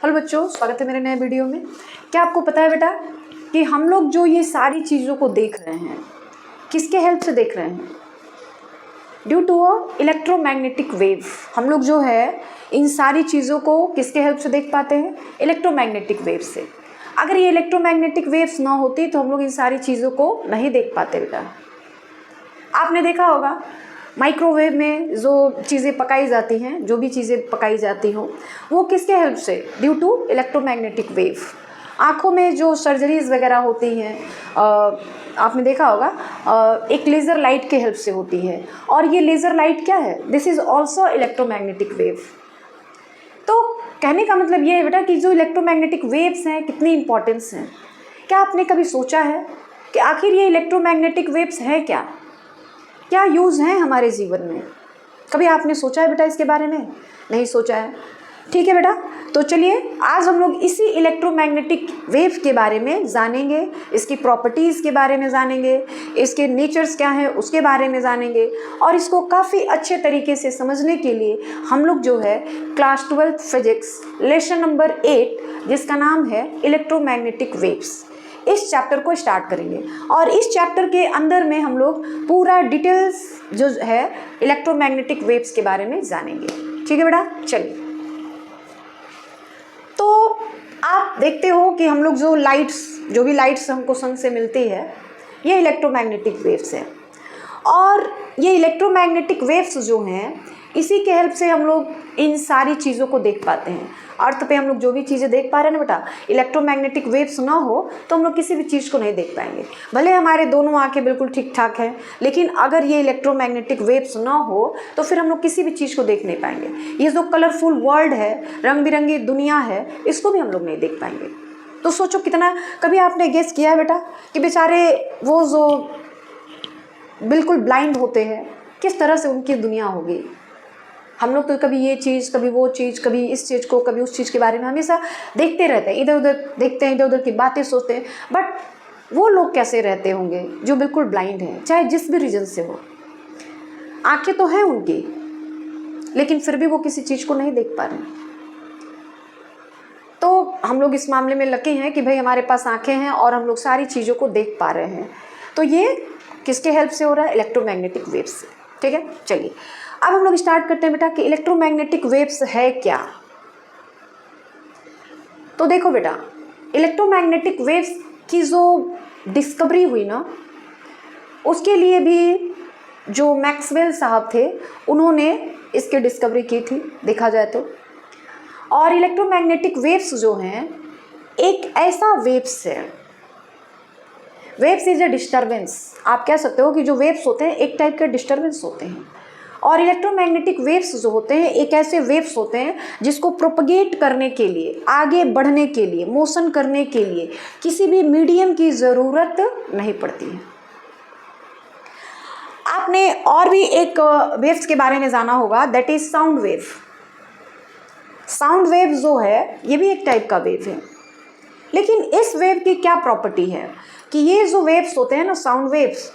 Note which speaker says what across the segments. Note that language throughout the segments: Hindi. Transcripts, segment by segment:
Speaker 1: हेलो बच्चों, स्वागत है मेरे नए वीडियो में। क्या आपको पता है बेटा कि हम लोग जो ये सारी चीज़ों को देख रहे हैं किसके हेल्प से देख रहे हैं? Due to a electromagnetic wave. हम लोग जो है इन सारी चीज़ों को किसके हेल्प से देख पाते हैं? इलेक्ट्रोमैग्नेटिक वेव से। अगर ये इलेक्ट्रोमैग्नेटिक वेव्स ना होती तो हम लोग इन सारी चीज़ों को नहीं देख पाते बेटा। आपने देखा होगा माइक्रोवेव में जो चीज़ें पकाई जाती हैं, जो भी चीज़ें पकाई जाती हो वो किसके हेल्प से? Due to electromagnetic wave. आँखों में जो सर्जरीज वगैरह होती हैं आपने देखा होगा एक लेज़र लाइट के हेल्प से होती है। और ये लेज़र लाइट क्या है? This is also electromagnetic wave. तो कहने का मतलब ये है बेटा कि जो इलेक्ट्रोमैग्नेटिक वेव्स हैं कितनी इंपॉर्टेंस हैं। क्या आपने कभी सोचा है कि आखिर ये इलेक्ट्रोमैग्नेटिक वेव्स हैं क्या? क्या यूज़ हैं हमारे जीवन में? कभी आपने सोचा है बेटा इसके बारे में? नहीं सोचा है। ठीक है बेटा, तो चलिए आज हम लोग इसी इलेक्ट्रोमैग्नेटिक वेव के बारे में जानेंगे, इसकी प्रॉपर्टीज़ के बारे में जानेंगे, इसके नेचर्स क्या हैं उसके बारे में जानेंगे। और इसको काफ़ी अच्छे तरीके से समझने के लिए हम लोग जो है क्लास 12 फिजिक्स लेसन नंबर 8 जिसका नाम है इलेक्ट्रोमैग्नेटिक वेव्स, इस चैप्टर को स्टार्ट करेंगे। और इस चैप्टर के अंदर में हम लोग पूरा डिटेल्स जो है इलेक्ट्रोमैग्नेटिक वेव्स के बारे में जानेंगे। ठीक है बेटा, चलिए। तो आप देखते हो कि हम लोग जो भी लाइट्स हमको सन से मिलती है ये इलेक्ट्रोमैग्नेटिक वेव्स है। और ये इलेक्ट्रोमैग्नेटिक वेव्स जो हैं इसी के हेल्प से हम लोग इन सारी चीज़ों को देख पाते हैं। अर्थ पे हम लोग जो भी चीज़ें देख पा रहे हैं ना बेटा, इलेक्ट्रोमैग्नेटिक वेव्स ना हो तो हम लोग किसी भी चीज़ को नहीं देख पाएंगे। भले हमारे दोनों आंखें बिल्कुल ठीक ठाक हैं, लेकिन अगर ये इलेक्ट्रोमैग्नेटिक वेव्स ना हो तो फिर हम लोग किसी भी चीज़ को देख नहीं पाएंगे। ये जो कलरफुल वर्ल्ड है, रंग बिरंगी दुनिया है, इसको भी हम लोग नहीं देख पाएंगे। तो सोचो कितना, कभी आपने गेस किया है बेटा कि बेचारे वो जो बिल्कुल ब्लाइंड होते हैं किस तरह से उनकी दुनिया होगी? हम लोग तो कभी ये चीज़, कभी वो चीज़, कभी इस चीज़ को, कभी उस चीज़ के बारे में हमेशा देखते रहते हैं, इधर उधर देखते हैं, इधर उधर की बातें सोचते हैं। बट वो लोग कैसे रहते होंगे जो बिल्कुल ब्लाइंड हैं, चाहे जिस भी रीजन से हो। आंखें तो हैं उनकी, लेकिन फिर भी वो किसी चीज़ को नहीं देख पा रहे। तो हम लोग इस मामले में लकी हैं कि भाई हमारे पास आंखें हैं और हम लोग सारी चीज़ों को देख पा रहे हैं। तो ये किसके हेल्प से हो रहा है? इलेक्ट्रोमैग्नेटिक वेव्स से। ठीक है, चलिए अब हम लोग स्टार्ट करते हैं बेटा कि इलेक्ट्रोमैग्नेटिक वेव्स है क्या। तो देखो बेटा, इलेक्ट्रोमैग्नेटिक वेव्स की जो डिस्कवरी हुई ना, उसके लिए भी जो मैक्सवेल साहब थे उन्होंने इसकी डिस्कवरी की थी देखा जाए तो। और इलेक्ट्रोमैग्नेटिक वेव्स जो हैं एक ऐसा वेव्स है, वेव्स इज अ डिस्टर्बेंस। आप कह सकते हो कि जो वेव्स होते हैं एक टाइप के डिस्टर्बेंस होते हैं। और इलेक्ट्रोमैग्नेटिक वेव्स जो होते हैं एक ऐसे वेव्स होते हैं जिसको प्रोपगेट करने के लिए, आगे बढ़ने के लिए, मोशन करने के लिए किसी भी मीडियम की ज़रूरत नहीं पड़ती है। आपने और भी एक वेव्स के बारे में जाना होगा, that is sound wave. Sound wave जो है ये भी एक टाइप का वेव है। लेकिन इस वेव की क्या प्रॉपर्टी है कि ये जो वेव्स होते हैं ना, साउंड वेव्स,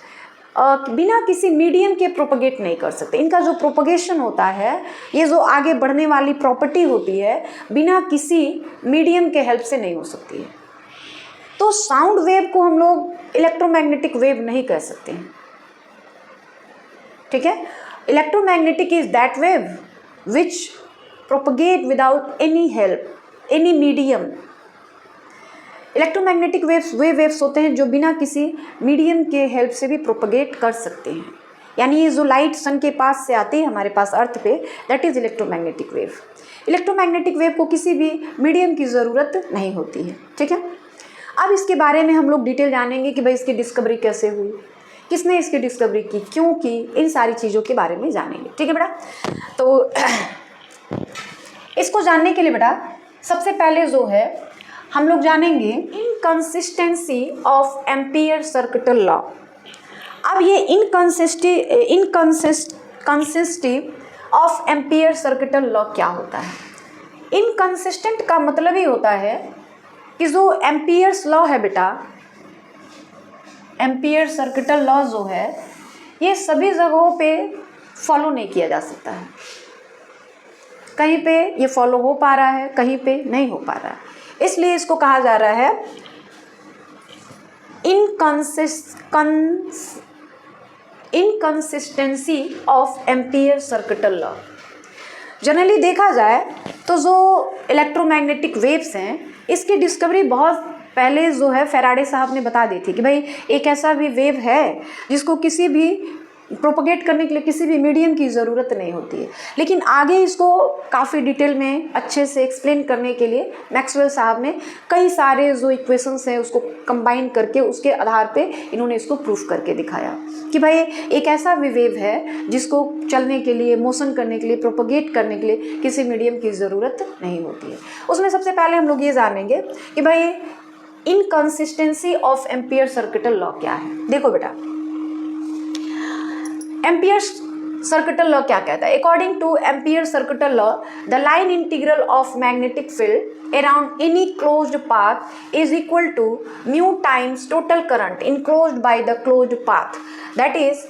Speaker 1: बिना किसी मीडियम के प्रोपगेट नहीं कर सकते। इनका जो प्रोपगेशन होता है, ये जो आगे बढ़ने वाली प्रॉपर्टी होती है, बिना किसी मीडियम के हेल्प से नहीं हो सकती है। तो साउंड वेव को हम लोग इलेक्ट्रोमैग्नेटिक वेव नहीं कह सकते हैं। ठीक है, electromagnetic is that wave which propagate without any help, any medium. Electromagnetic waves way waves होते हैं जो बिना किसी मीडियम के हेल्प से भी प्रोपगेट कर सकते हैं। यानी ये जो लाइट सन के पास से आती है हमारे पास अर्थ पे, that is electromagnetic wave. Electromagnetic wave को किसी भी मीडियम की ज़रूरत नहीं होती है। ठीक है, अब इसके बारे में हम लोग डिटेल जानेंगे कि भाई इसकी डिस्कवरी कैसे हुई, किसने इसकी डिस्कवरी की, क्यों की, इन सारी चीज़ों के बारे में जानेंगे। ठीक है बेटा, तो इसको जानने के लिए बेटा सबसे पहले जो है हम लोग जानेंगे inconsistency of ampere circuital law. अब ये inconsistency of ampere circuital law क्या होता है? इनकंसिस्टेंट का मतलब ही होता है कि जो एम्पियर्स लॉ है बेटा, एम्पियर सर्किटल लॉ जो है ये सभी जगहों पे फॉलो नहीं किया जा सकता है। कहीं पे ये फॉलो हो पा रहा है, कहीं पे नहीं हो पा रहा है। इसलिए इसको कहा जा रहा है inconsistency of ampere circuital law. Generally देखा जाए तो जो इलेक्ट्रोमैग्नेटिक वेव्स हैं, इसकी डिस्कवरी बहुत पहले जो है फैराडे साहब ने बता दी थी कि भाई एक ऐसा भी वेव है जिसको किसी भी प्रोपगेट करने के लिए किसी भी मीडियम की ज़रूरत नहीं होती है। लेकिन आगे इसको काफ़ी डिटेल में अच्छे से एक्सप्लेन करने के लिए मैक्सवेल साहब ने कई सारे जो इक्वेशंस हैं उसको कंबाइन करके उसके आधार पे इन्होंने इसको प्रूफ करके दिखाया कि भाई एक ऐसा भी वेव है जिसको चलने के लिए, मोशन करने के लिए, प्रोपगेट करने के लिए किसी मीडियम की ज़रूरत नहीं होती है। उसमें सबसे पहले हम लोग ये जानेंगे कि भाई inconsistency of ampere circuital law क्या है। देखो बेटा, एम्पियर सर्किटल लॉ क्या कहता है? According to Ampere circuital law, the line integral of magnetic field around any closed path is equal to mu times total current enclosed by the closed path. That is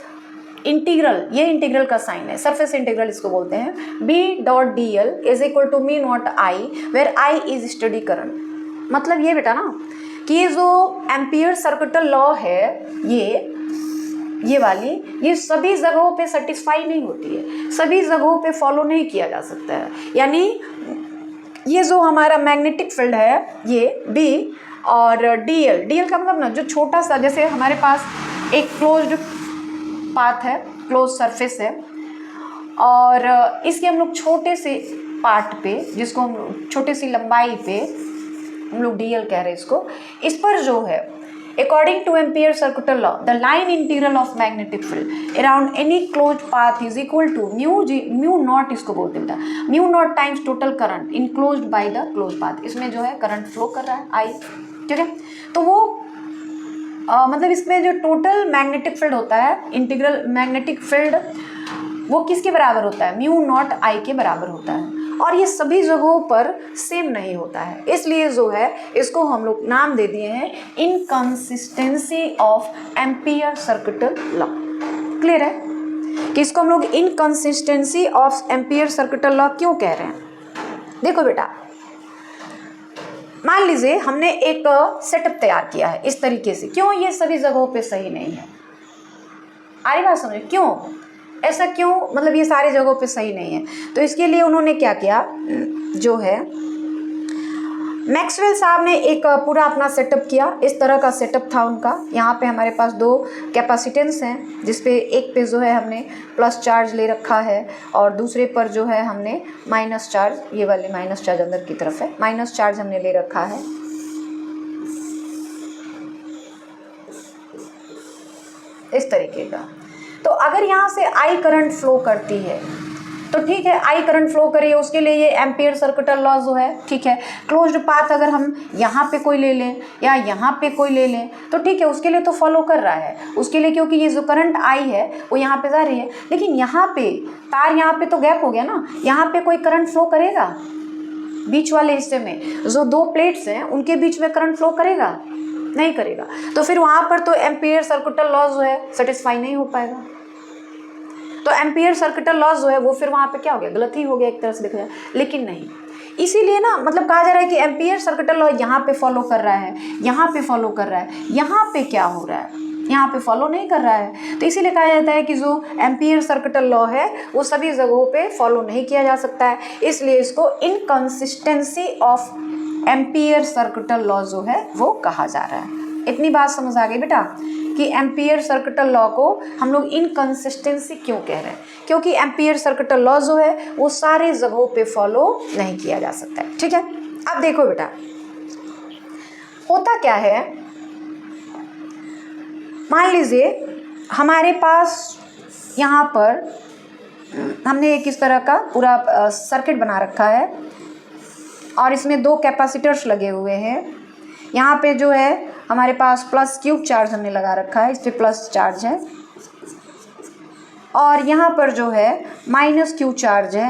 Speaker 1: integral, ये इंटीग्रल का साइन है, सरफेस इंटीग्रल इसको बोलते हैं। B.dl is equal to mu naught I, where I is steady current. मतलब ये बेटा ना कि ये जो एम्पियर सर्किटल लॉ है, ये वाली, ये सभी जगहों पे सेटिस्फाई नहीं होती है, सभी जगहों पे फॉलो नहीं किया जा सकता है। यानी ये जो हमारा मैग्नेटिक फील्ड है, ये B और DL का मतलब ना जो छोटा सा, जैसे हमारे पास एक क्लोज्ड पाथ है, क्लोज सरफेस है, और इसके हम लोग छोटे से पार्ट पे, जिसको हम छोटे सी लंबाई पे हम लोग DL कह रहे हैं इसको, इस पर जो है according to ampere circuital law, the line integral of magnetic field around any closed path is equal to mu naught, इसको बोलते हैं mu naught times total current enclosed by the closed path। इसमें जो है करंट फ्लो कर रहा है I, ठीक है। तो वो मतलब इसमें जो टोटल मैग्नेटिक फील्ड होता है, इंटीग्रल मैग्नेटिक फील्ड, वो किसके बराबर होता है? म्यू नॉट आई के बराबर होता है। और ये सभी जगहों पर सेम नहीं होता है, इसलिए जो है इसको हम लोग नाम दे दिए हैं inconsistency of ampere circuital law. Clear है कि इसको हम लोग inconsistency of ampere circuital law क्यों कह रहे हैं? देखो बेटा, मान लीजिए हमने एक सेटअप तैयार किया है इस तरीके से, क्यों ये सभी जगहों पे सही नहीं है? आ रही बात समझे? क्यों ऐसा, क्यों मतलब ये सारी जगहों पे सही नहीं है? तो इसके लिए उन्होंने क्या किया, जो है मैक्सवेल साहब ने एक पूरा अपना सेटअप किया। इस तरह का सेटअप था उनका। यहाँ पे हमारे पास दो कैपेसिटेंस हैं, जिसपे एक पे जो है हमने प्लस चार्ज ले रखा है और दूसरे पर जो है हमने माइनस चार्ज, ये वाले माइनस चार्ज अंदर की तरफ है, माइनस चार्ज हमने ले रखा है। इस तरीके का। तो अगर यहाँ से आई करंट फ्लो करती है तो ठीक है, आई करंट फ्लो करिए, उसके लिए ये एम्पियर सर्किटल लॉ जो है, ठीक है। क्लोज्ड पाथ अगर हम यहाँ पे कोई ले लें या यहाँ पे कोई ले लें तो ठीक है, उसके लिए तो फॉलो कर रहा है, उसके लिए, क्योंकि ये जो करंट आई है वो यहाँ पे जा रही है। लेकिन यहाँ पे तार, यहाँ पे तो गैप हो गया ना, यहाँ पे कोई करंट फ्लो करेगा? बीच वाले हिस्से में जो दो प्लेट्स हैं उनके बीच में करंट फ्लो करेगा? नहीं करेगा। तो फिर वहाँ पर तो एम्पियर सर्किटल लॉ जो है सेटिस्फाई नहीं हो पाएगा। तो एम्पियर सर्किटल लॉ जो है वो फिर वहाँ पे क्या हो गया? गलत ही हो गया एक तरह से देखा जाए। लेकिन नहीं, इसीलिए ना मतलब कहा जा रहा है कि एम्पियर सर्किटल लॉ यहाँ पे फॉलो कर रहा है, यहाँ पे फॉलो कर रहा है, यहाँ पे क्या हो रहा है? यहाँ पे फॉलो नहीं कर रहा है। तो इसीलिए कहा जाता है कि जो एम्पियर सर्किटल लॉ है वो सभी जगहों पे फॉलो नहीं किया जा सकता है, इसलिए इसको inconsistency of ampere circuital law जो है वो कहा जा रहा है। इतनी बात समझ आ गई बेटा कि एम्पियर सर्किटल लॉ को हम लोग इनकंसिस्टेंसी क्यों कह रहे हैं? क्योंकि एम्पियर सर्किटल लॉ जो है वो सारे जगहों पे फॉलो नहीं किया जा सकता है, ठीक है। अब देखो बेटा, होता क्या है, मान लीजिए हमारे पास यहाँ पर हमने एक इस तरह का पूरा सर्किट बना रखा है और इसमें दो कैपेसिटर्स लगे हुए हैं। यहाँ पे जो है हमारे पास प्लस क्यूब चार्ज हमने लगा रखा है, इस पर प्लस चार्ज है, और यहाँ पर जो है माइनस क्यू चार्ज है,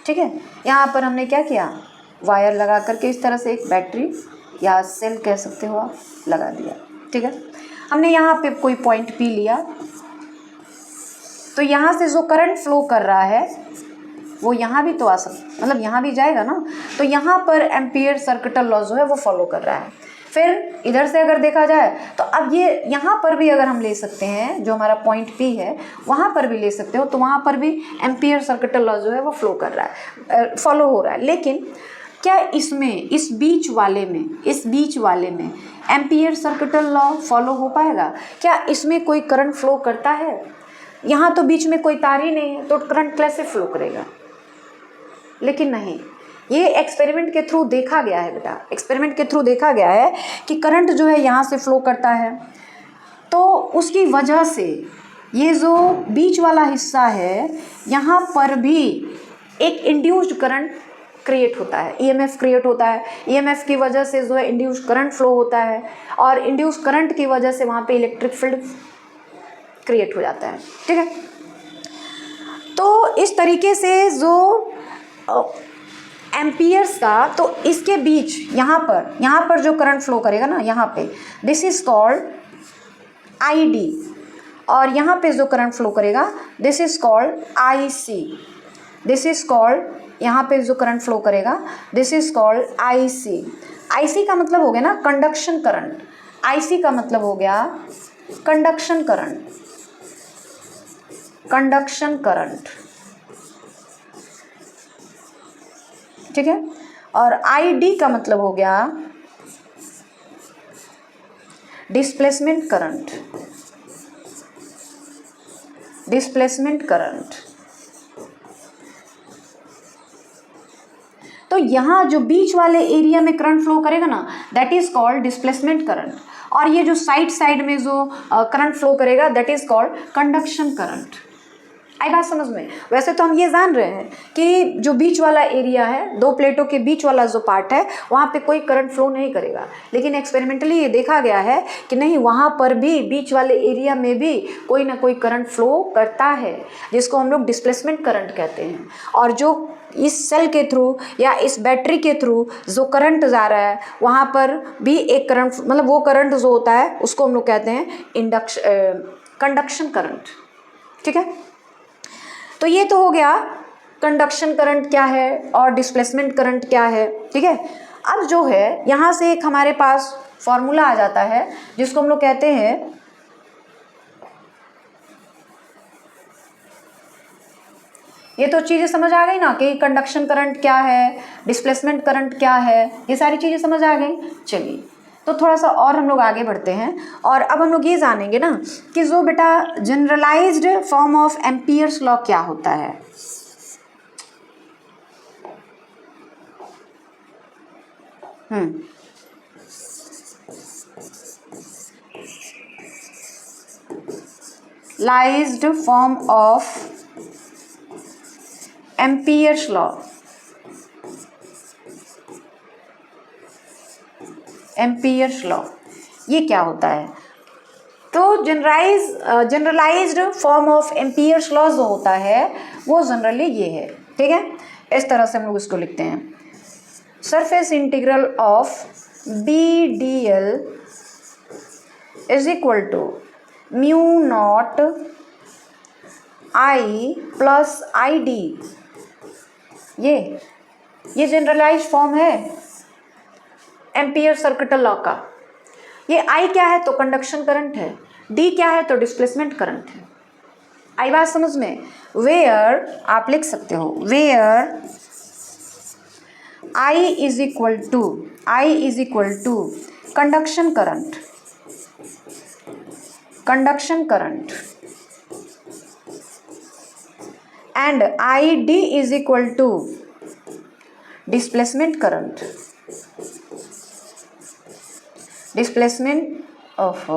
Speaker 1: ठीक है। यहाँ पर हमने क्या किया, वायर लगा करके इस तरह से एक बैटरी या सेल कह सकते हो आप, लगा दिया, ठीक है। हमने यहाँ पे कोई पॉइंट पी लिया, तो यहाँ से जो करंट फ्लो कर रहा है वो यहाँ भी तो आ सकता, मतलब यहाँ भी जाएगा ना, तो यहाँ पर एम्पियर सर्किटल लॉ जो है वो फॉलो कर रहा है। फिर इधर से अगर देखा जाए तो अब ये यहाँ पर भी अगर हम ले सकते हैं, जो हमारा पॉइंट P है वहाँ पर भी ले सकते हो, तो वहाँ पर भी एम्पियर सर्किटल लॉ जो है वो फ्लो कर रहा है, फॉलो हो रहा है। लेकिन क्या इसमें, इस बीच वाले में एम्पियर सर्किटल लॉ फॉलो हो पाएगा? क्या इसमें कोई करंट फ्लो करता है? यहाँ तो बीच में कोई तार ही नहीं है, तो करंट कैसे फ्लो करेगा? लेकिन नहीं, ये एक्सपेरिमेंट के थ्रू देखा गया है बेटा, एक्सपेरिमेंट के थ्रू देखा गया है कि करंट जो है यहाँ से फ्लो करता है, तो उसकी वजह से ये जो बीच वाला हिस्सा है यहाँ पर भी एक इंड्यूस्ड करंट क्रिएट होता है, ईएमएफ क्रिएट होता है। ईएमएफ की वजह से जो है इंड्यूस्ड करंट फ्लो होता है, और इंड्यूस्ड करंट की वजह से वहाँ पे इलेक्ट्रिक फील्ड क्रिएट हो जाता है। ठीक है, तो इस तरीके से जो एम्पियर्स का, तो इसके बीच यहाँ पर जो करंट फ्लो करेगा ना, यहाँ पे दिस इज कॉल्ड ID, और यहाँ पे जो करंट फ्लो करेगा this is called IC, this is called, यहाँ पे जो करंट फ्लो करेगा this is called IC। IC का मतलब हो गया ना कंडक्शन करंट, IC का मतलब हो गया कंडक्शन करंट, कंडक्शन करंट। ठीक है, और ID का मतलब हो गया डिस्प्लेसमेंट करंट, डिस्प्लेसमेंट करंट। तो यहाँ जो बीच वाले एरिया में करंट फ्लो करेगा ना, that is called displacement current, और ये जो साइड में जो करंट फ्लो करेगा that is called conduction current. आई बात समझ में? वैसे तो हम ये जान रहे हैं कि जो बीच वाला एरिया है, दो प्लेटों के बीच वाला जो पार्ट है, वहाँ पे कोई करंट फ्लो नहीं करेगा, लेकिन एक्सपेरिमेंटली ये देखा गया है कि नहीं, वहाँ पर भी बीच वाले एरिया में भी कोई ना कोई करंट फ्लो करता है, जिसको हम लोग डिस्प्लेसमेंट करंट कहते हैं। और जो इस सेल के थ्रू या इस बैटरी के थ्रू जो करंट जा रहा है, वहाँ पर भी एक करंट, मतलब वो करंट जो होता है उसको हम लोग कहते हैं कंडक्शन करंट। ठीक है, तो ये तो हो गया कंडक्शन करंट क्या है और डिस्प्लेसमेंट करंट क्या है। ठीक है, अब जो है यहाँ से एक हमारे पास फॉर्मूला आ जाता है जिसको हम लोग कहते हैं ये तो चीज़ें समझ आ गई ना कि कंडक्शन करंट क्या है, डिस्प्लेसमेंट करंट क्या है, ये सारी चीज़ें समझ आ गई। चलिए, तो थोड़ा सा और हम लोग आगे बढ़ते हैं, और अब हम लोग ये जानेंगे ना कि जो बेटा generalized form of Ampere's law क्या होता है। लाइज्ड form of Ampere's law, Ampere's law ये क्या होता है? तो generalized form of Ampere's law जो होता है वो जनरली ये है। ठीक है, इस तरह से हम लोग इसको लिखते हैं, surface integral of BdL is equal to mu naught I plus ID। ये जनरलाइज्ड फॉर्म है एम्पियर सर्किटल लॉ का। ये I क्या है? तो कंडक्शन करंट है, D क्या है? तो डिस्प्लेसमेंट करंट है। आई बात समझ में? वेयर आप लिख सकते हो, where I is equal to conduction current, conduction current, and ID is equal to displacement current, displacement of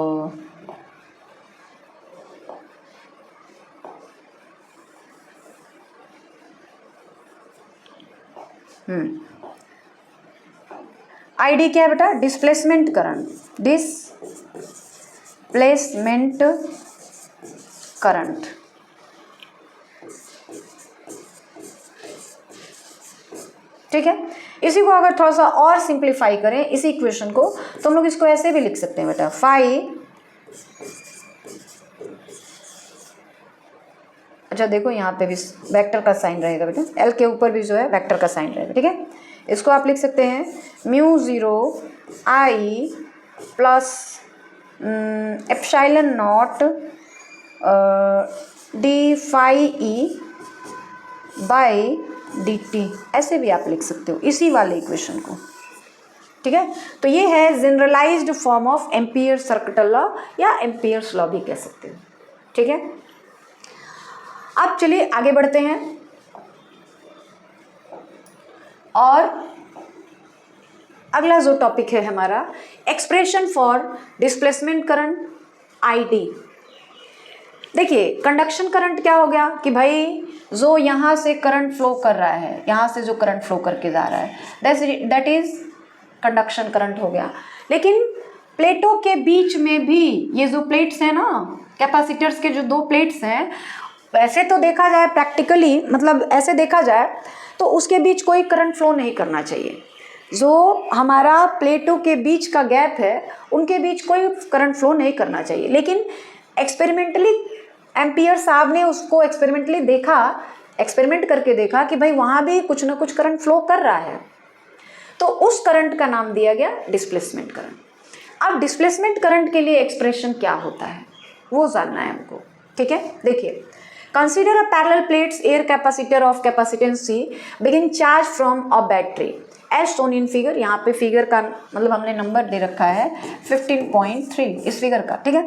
Speaker 1: ID क्या है बेटा? Displacement current, displacement current. ठीक है, इसी को अगर थोड़ा सा और सिंप्लीफाई करें इस इक्वेशन को, तो हम लोग इसको ऐसे भी लिख सकते हैं बेटा, फाई अच्छा देखो यहाँ पे भी वेक्टर का साइन रहेगा बेटा, एल के ऊपर भी जो है वेक्टर का साइन रहेगा, ठीक है। इसको आप लिख सकते हैं mu 0 I plus epsilon naught D phi E by D T, ऐसे भी आप लिख सकते हो इसी वाले इक्वेशन को, ठीक है। तो ये है generalised form of Ampere circuit law या एम्पियर्स लॉ भी कह सकते हो, ठीक है। अब चलिए आगे बढ़ते हैं और अगला जो टॉपिक है हमारा expression for displacement current ID. देखिए कंडक्शन करंट क्या हो गया कि भाई जो यहाँ से करंट फ्लो कर रहा है, यहाँ से जो करंट फ्लो करके जा रहा है दैट इज कंडक्शन करंट हो गया। लेकिन प्लेटों के बीच में भी ये जो प्लेट्स हैं ना, कैपेसिटर्स के जो दो प्लेट्स हैं, वैसे तो देखा जाए प्रैक्टिकली, मतलब ऐसे देखा जाए तो उसके बीच कोई करंट फ्लो नहीं करना चाहिए। जो हमारा प्लेटों के बीच का गैप है उनके बीच कोई करंट फ्लो नहीं करना चाहिए। लेकिन एक्सपेरिमेंटली एम्पियर साहब ने उसको एक्सपेरिमेंटली देखा, एक्सपेरिमेंट करके देखा कि भाई वहाँ भी कुछ ना कुछ करंट फ्लो कर रहा है, तो उस करंट का नाम दिया गया डिस्प्लेसमेंट करंट। अब डिस्प्लेसमेंट करंट के लिए एक्सप्रेशन क्या होता है वो जानना है हमको, ठीक है। देखिए consider a parallel plates air capacitor of capacitance C बिगिन charge from a battery as shown in figure. यहाँ पे फिगर का मतलब हमने नंबर दे रखा है 15.3 इस फिगर का, ठीक है।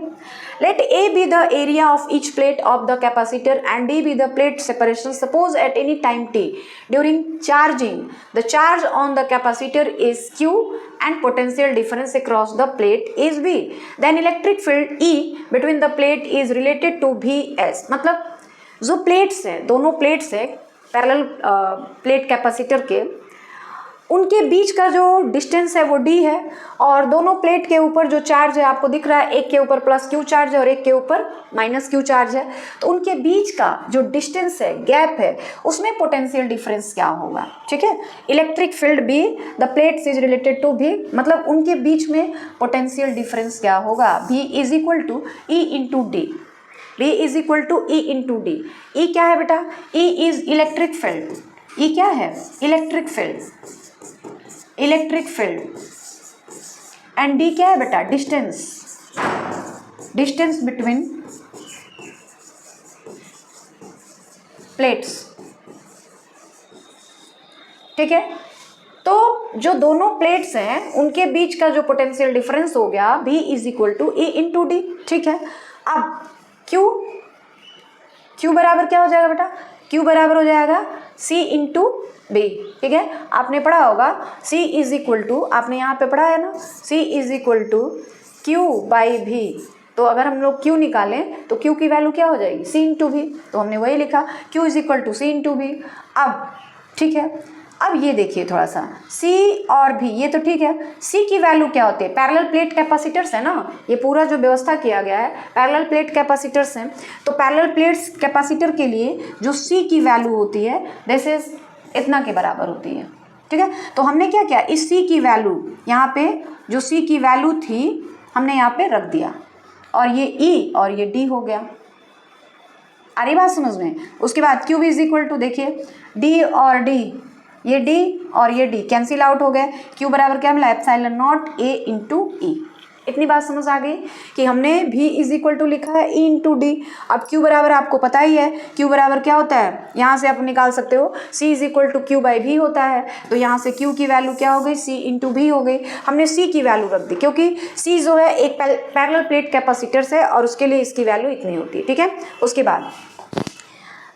Speaker 1: Let A be the area of each plate of the capacitor and D be the plate separation. Suppose at any time t during charging the charge on the capacitor is Q and potential difference across the plate is V. Then electric field E between the plate is related to Vs। मतलब जो प्लेट्स है, दोनों प्लेट्स है पैरेलल प्लेट कैपेसिटर के, उनके बीच का जो डिस्टेंस है वो d है, और दोनों प्लेट के ऊपर जो चार्ज है आपको दिख रहा है, एक के ऊपर प्लस q चार्ज है और एक के ऊपर माइनस q चार्ज है, तो उनके बीच का जो डिस्टेंस है, गैप है, उसमें पोटेंशियल डिफरेंस क्या होगा, ठीक है। Electric field B the plates is related to V, मतलब उनके बीच में पोटेंशियल डिफरेंस क्या होगा, V is equal to E into D, V is equal to E into D. E क्या है बेटा, E is electric field, E क्या है electric field, electric field, and D क्या है बेटा डिस्टेंस, डिस्टेंस बिटवीन प्लेट्स, ठीक है। तो जो दोनों प्लेट्स हैं उनके बीच का जो पोटेंशियल डिफरेंस हो गया V is equal to E into D, ठीक है। अब Q बराबर क्या हो जाएगा बेटा, Q बराबर हो जाएगा C इंटू बी, ठीक है। आपने पढ़ा होगा C इज इक्वल टू, आपने यहाँ पे पढ़ा है ना, C is equal to Q by V। तो अगर हम लोग Q निकालें तो Q की वैल्यू क्या हो जाएगी, C इंटू V, तो हमने वही लिखा Q is equal to C into V। अब ठीक है, अब ये देखिए थोड़ा सा C और V, ये तो ठीक है, C की वैल्यू क्या होती है, पैरेलल प्लेट कैपेसिटर्स है ना, ये पूरा जो व्यवस्था किया गया है पैरेलल प्लेट कैपेसिटर्स हैं, तो पैरेलल प्लेट्स कैपेसिटर के लिए जो C की वैल्यू होती है दिस इज इतना के बराबर होती है, ठीक है। तो हमने क्या किया, इस C की वैल्यू यहाँ पे जो C की वैल्यू थी हमने यहाँ पे रख दिया, और ये E और ये D हो गया, आ रही बात समझ में। उसके बाद Q इज इक्वल टू, देखिए D और D, ये D और ये D कैंसिल आउट हो गए, Q बराबर क्या मिला epsilon naught A into E। इतनी बात समझ आ गई कि हमने V इज इक्वल टू लिखा है E इंटू डी। अब Q बराबर आपको पता ही है, Q बराबर क्या होता है, यहाँ से आप निकाल सकते हो C is equal to Q by V होता है, तो यहाँ से Q की वैल्यू क्या हो गई, C इंटू V हो गई। हमने C की वैल्यू रख दी क्योंकि C जो है एक पैरेलल प्लेट कैपेसिटर है और उसके लिए इसकी वैल्यू इतनी होती है, ठीक है। उसके बाद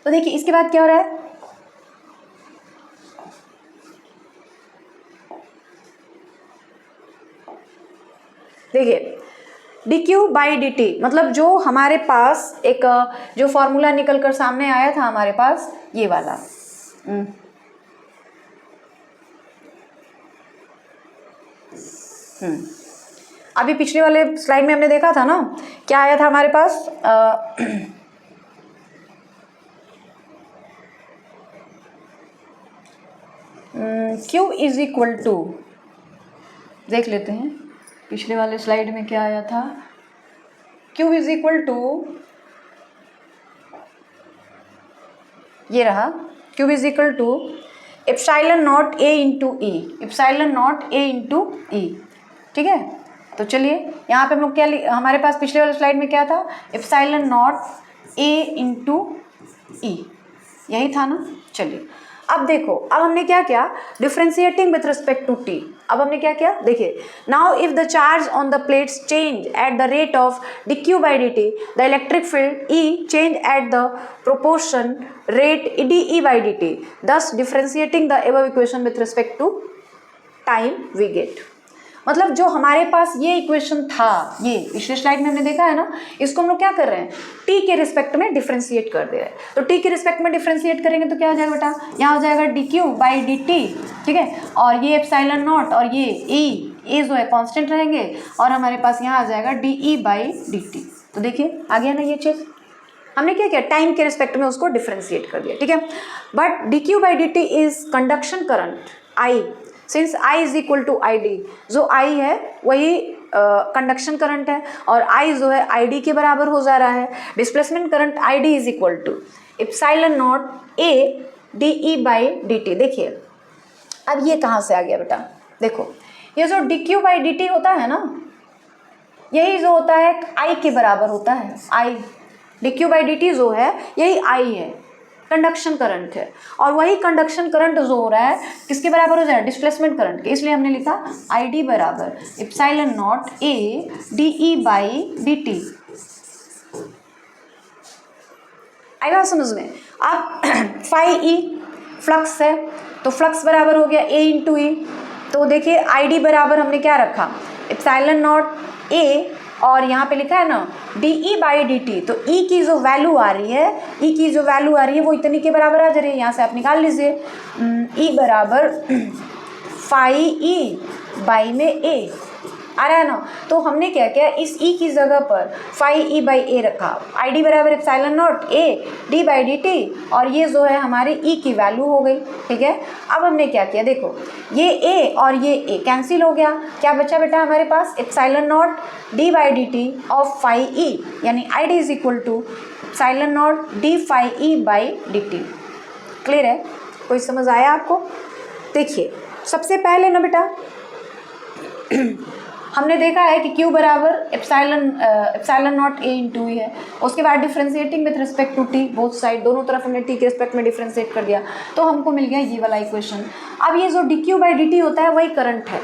Speaker 1: तो देखिए इसके बाद क्या हो रहा है, देखिए dq बाई dt, मतलब जो हमारे पास एक जो फॉर्मूला निकल कर सामने आया था हमारे पास ये वाला, अभी पिछले वाले स्लाइड में हमने देखा था ना, क्या आया था हमारे पास, Q इज इक्वल टू, देख लेते हैं पिछले वाले स्लाइड में क्या आया था, Q इज इक्वल टू ये रहा Q is equal to epsilon naught A into E, epsilon naught A into E. ठीक है, तो चलिए यहाँ पे हम लोग क्या, हमारे पास पिछले वाले स्लाइड में क्या था, एप्सिलॉन नॉट A इंटू ई, यही था ना। चलिए अब देखो, अब हमने क्या किया, differentiating with respect to T. अब हमने क्या किया, देखिए, now if the charge on the plates change at the rate of dq by dt, the electric field E change at the proportion rate dE by dt, thus differentiating the above equation with respect to time we get। मतलब जो हमारे पास ये इक्वेशन था, ये पिछले स्लाइड में हमने देखा है ना, इसको हम लोग क्या कर रहे हैं, टी के रिस्पेक्ट में डिफ्रेंशिएट कर दे रहे हैं। तो टी के रिस्पेक्ट में डिफ्रेंशिएट करेंगे तो क्या हो जाएगा बेटा, यहाँ हो जाएगा dq बाई dt। ठीक है, और ये एप्सिलॉन नॉट और ये ए जो है कांस्टेंट रहेंगे, और हमारे पास यहाँ आ जाएगा de बाई dt। तो देखिए आ गया ना ये चीज़, हमने क्या किया, टाइम के रिस्पेक्ट में उसको डिफ्रेंशिएट कर दिया। ठीक है, but dq by dt is conduction current I, since I is equal to I D, जो I है वही कंडक्शन करंट है, और I जो है आई डी के बराबर हो जा रहा है। Displacement current I D is equal to epsilon naught A dE by dt। देखिए अब ये कहाँ से आ गया बेटा, देखो ये जो dq बाई dt होता है ना, यही जो होता है I के बराबर होता है। I dq बाई dt जो है यही I है, कंडक्शन करंट है, और वही कंडक्शन करंट जो हो रहा है किसके बराबर हो जाए, डिस्प्लेसमेंट करंट के। इसलिए हमने लिखा आई डी बराबर epsilon naught A dE by dt। आई बात समझ में। अब फाई E फ्लक्स है, तो फ्लक्स बराबर हो गया A इंटू ई। तो देखिए आई डी बराबर हमने क्या रखा, एप्सिलॉन नॉट A, और यहाँ पे लिखा है ना dE बाई dt। तो E की जो वैल्यू आ रही है, E की जो वैल्यू आ रही है वो इतनी के बराबर आ जा रही है, यहाँ से आप निकाल लीजिए, E बराबर फाई E बाई में A आ रहा है ना। तो हमने क्या किया, इस E की जगह पर फाई E बाई A रखा, आई डी बराबर epsilon naught A d by dt, और ये जो है हमारे E की वैल्यू हो गई। ठीक है, अब हमने क्या किया, देखो ये A और ये A कैंसिल हो गया, क्या बचा बेटा हमारे पास, epsilon naught d by dt of phi E, यानी I D is equal to epsilon naught d phi E by dt। Clear है, कोई समझ आया आपको। देखिए सबसे पहले ना बेटा हमने देखा है कि Q बराबर epsilon naught A into E है। उसके बाद differentiating with respect to T, both side दोनों तरफ हमने T के रिस्पेक्ट में डिफ्रेंशिएट कर दिया, तो हमको मिल गया ये वाला इक्वेशन। अब ये जो dQ बाई dt होता है वही करंट है,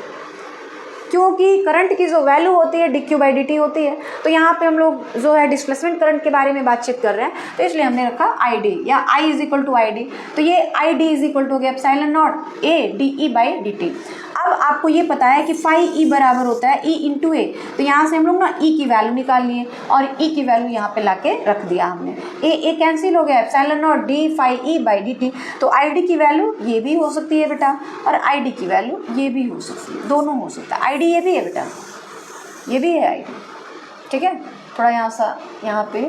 Speaker 1: क्योंकि करंट की जो वैल्यू होती है dQ बाई dt होती है। तो यहाँ पे हम लोग जो है डिस्प्लेसमेंट करंट के बारे में बातचीत कर रहे हैं, तो इसलिए हमने रखा आई डी, या I is equal to I D. तो ये I D is equal to हो गया epsilon naught A dE by dt। अब आपको ये पता है कि फाई E बराबर होता है E इंटू A, तो यहाँ से हम लोग ना E की वैल्यू निकाल लिए, और E की वैल्यू यहाँ पे लाके रख दिया हमने। A कैंसिल हो गया, epsilon naught d phi E by dt। तो आई डी की वैल्यू ये भी हो सकती है बेटा, और आई डी की वैल्यू ये भी हो सकती है, दोनों हो सकता है। आई डी ये भी है बेटा, ये भी है आई डी। ठीक है, थोड़ा यहाँ पे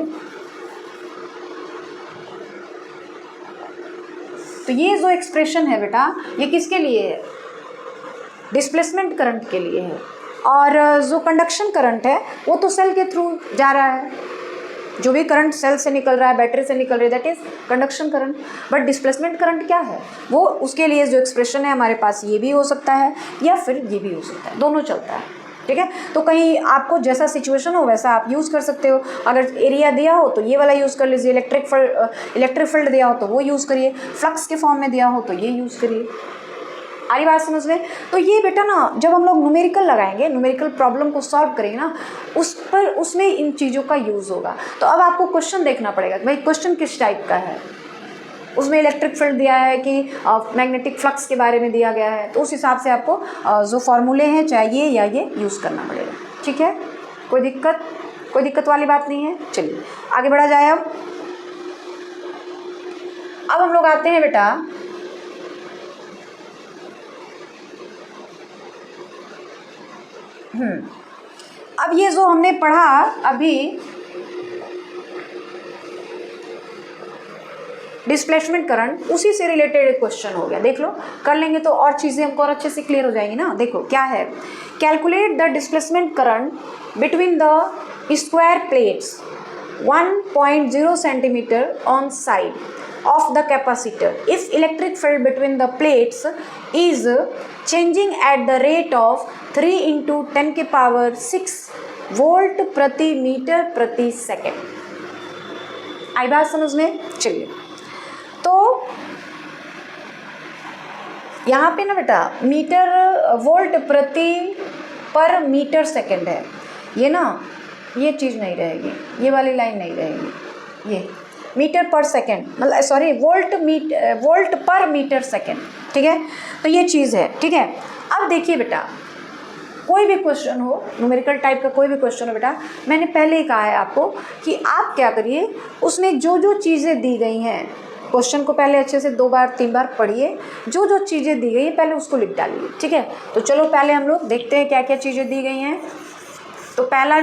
Speaker 1: तो ये जो एक्सप्रेशन है बेटा ये किसके लिए है, डिस्प्लेसमेंट करंट के लिए है, और जो कंडक्शन करंट है वो तो सेल के थ्रू जा रहा है, जो भी करंट सेल से निकल रहा है, बैटरी से निकल रही है, that is conduction current. But displacement current क्या है, वो उसके लिए जो एक्सप्रेशन है हमारे पास ये भी हो सकता है या फिर ये भी हो सकता है, दोनों चलता है। ठीक है, तो कहीं आपको जैसा सिचुएशन हो वैसा आप यूज़ कर सकते हो। अगर एरिया दिया हो तो ये वाला यूज़ कर लीजिए, इलेक्ट्रिक फील्ड दिया हो तो वो यूज़ करिए, फ्लक्स के फॉर्म में दिया हो तो ये यूज़ करिए। आ रही बात समझ में। तो ये बेटा ना जब हम लोग न्यूमेरिकल लगाएंगे, न्यूमेरिकल प्रॉब्लम को सॉल्व करेंगे ना, उसमें इन चीज़ों का यूज़ होगा। तो अब आपको क्वेश्चन देखना पड़ेगा कि भाई क्वेश्चन किस टाइप का है, उसमें इलेक्ट्रिक फील्ड दिया है कि मैग्नेटिक फ्लक्स के बारे में दिया गया है, तो उस हिसाब से आपको जो फॉर्मूले हैं चाहे ये या ये यूज़ करना पड़ेगा। ठीक है, कोई दिक्कत वाली बात नहीं है। चलिए आगे बढ़ा जाए। अब हम लोग आते हैं बेटा अब ये जो हमने पढ़ा अभी डिस्प्लेसमेंट करंट, उसी से रिलेटेड क्वेश्चन हो गया, देख लो, कर लेंगे तो और चीज़ें हमको और अच्छे से क्लियर हो जाएंगी ना। देखो क्या है, calculate the displacement current between the square plates 1.0 centimetre on side of the capacitor. If electric field between the plates is changing at the rate of 3 into 10 के पावर 6 वोल्ट प्रति मीटर प्रति सेकेंड। आई बात समझ में? चलिए, तो यहाँ पे ना बेटा मीटर वोल्ट प्रति पर मीटर सेकेंड है, ये ना ये चीज़ नहीं रहेगी, ये वाली लाइन नहीं रहेगी, ये मीटर पर सेकेंड मतलब सॉरी वोल्ट पर मीटर सेकेंड, ठीक है। तो ये चीज़ है, ठीक है। अब देखिए बेटा, कोई भी क्वेश्चन हो, न्यूमेरिकल टाइप का कोई भी क्वेश्चन हो बेटा, मैंने पहले ही कहा है आपको कि आप क्या करिए, उसमें जो जो चीज़ें दी गई हैं, क्वेश्चन को पहले अच्छे से 2 बार 3 बार पढ़िए, जो जो चीज़ें दी गई है पहले उसको लिख डालिए, ठीक है। तो चलो पहले हम लोग देखते हैं क्या क्या चीज़ें दी गई हैं। तो पहला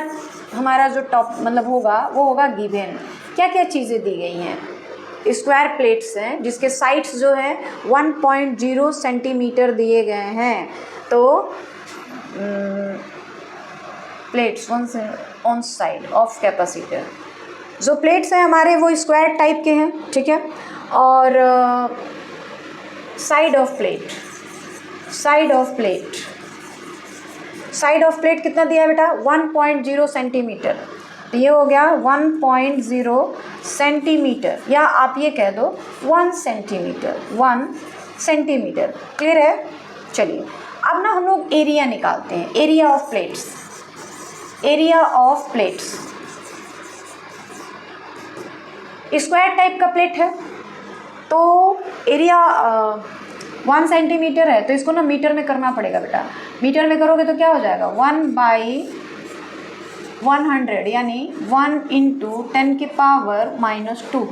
Speaker 1: हमारा जो टॉप मतलब होगा वो होगा गिवन, क्या क्या चीज़ें दी गई हैं। स्क्वायर प्लेट्स हैं जिसके साइड्स जो है 1.0 सेंटीमीटर दिए गए हैं। तो plates on side of capacitor, जो प्लेट्स हैं हमारे वो स्क्वायर टाइप के हैं, ठीक है। और साइड ऑफ प्लेट कितना दिया है बेटा? 1.0 सेंटीमीटर। तो ये हो गया 1.0 सेंटीमीटर, या आप ये कह दो 1 सेंटीमीटर। क्लियर है? चलिए, अब ना हम लोग एरिया निकालते हैं, area of plates. Square type का प्लेट है तो एरिया 1 सेंटीमीटर है, तो इसको ना मीटर में करना पड़ेगा बेटा। मीटर में करोगे तो क्या हो जाएगा? 1/100 यानी 1 × 10⁻⁻2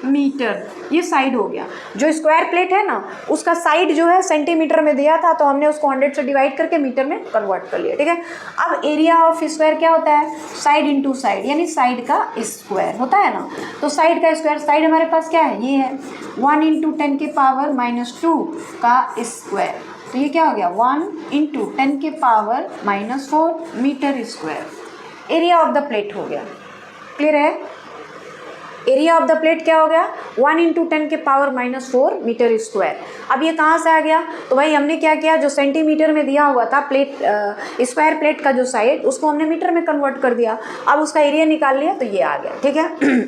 Speaker 1: मीटर। ये साइड हो गया। जो स्क्वायर प्लेट है ना उसका साइड जो है सेंटीमीटर में दिया था, तो हमने उसको 100 से डिवाइड करके मीटर में कन्वर्ट कर लिया, ठीक है। अब एरिया ऑफ स्क्वायर क्या होता है? साइड इंटू साइड, यानी साइड का स्क्वायर होता है ना। तो साइड का स्क्वायर, साइड हमारे पास क्या है? ये है 1 × 10⁻⁻2 का स्क्वायर। तो ये क्या हो गया? 1 × 10⁻⁻4 metre square. Area of the plate हो गया। क्लियर है? एरिया ऑफ द प्लेट क्या हो गया? 1 × 10⁻⁻4 मीटर स्क्वायर। अब ये कहाँ से आ गया? तो भाई हमने क्या किया, जो सेंटीमीटर में दिया हुआ था प्लेट स्क्वायर प्लेट का जो साइड, उसको हमने मीटर में कन्वर्ट कर दिया। अब उसका एरिया निकाल लिया तो ये आ गया, ठीक है।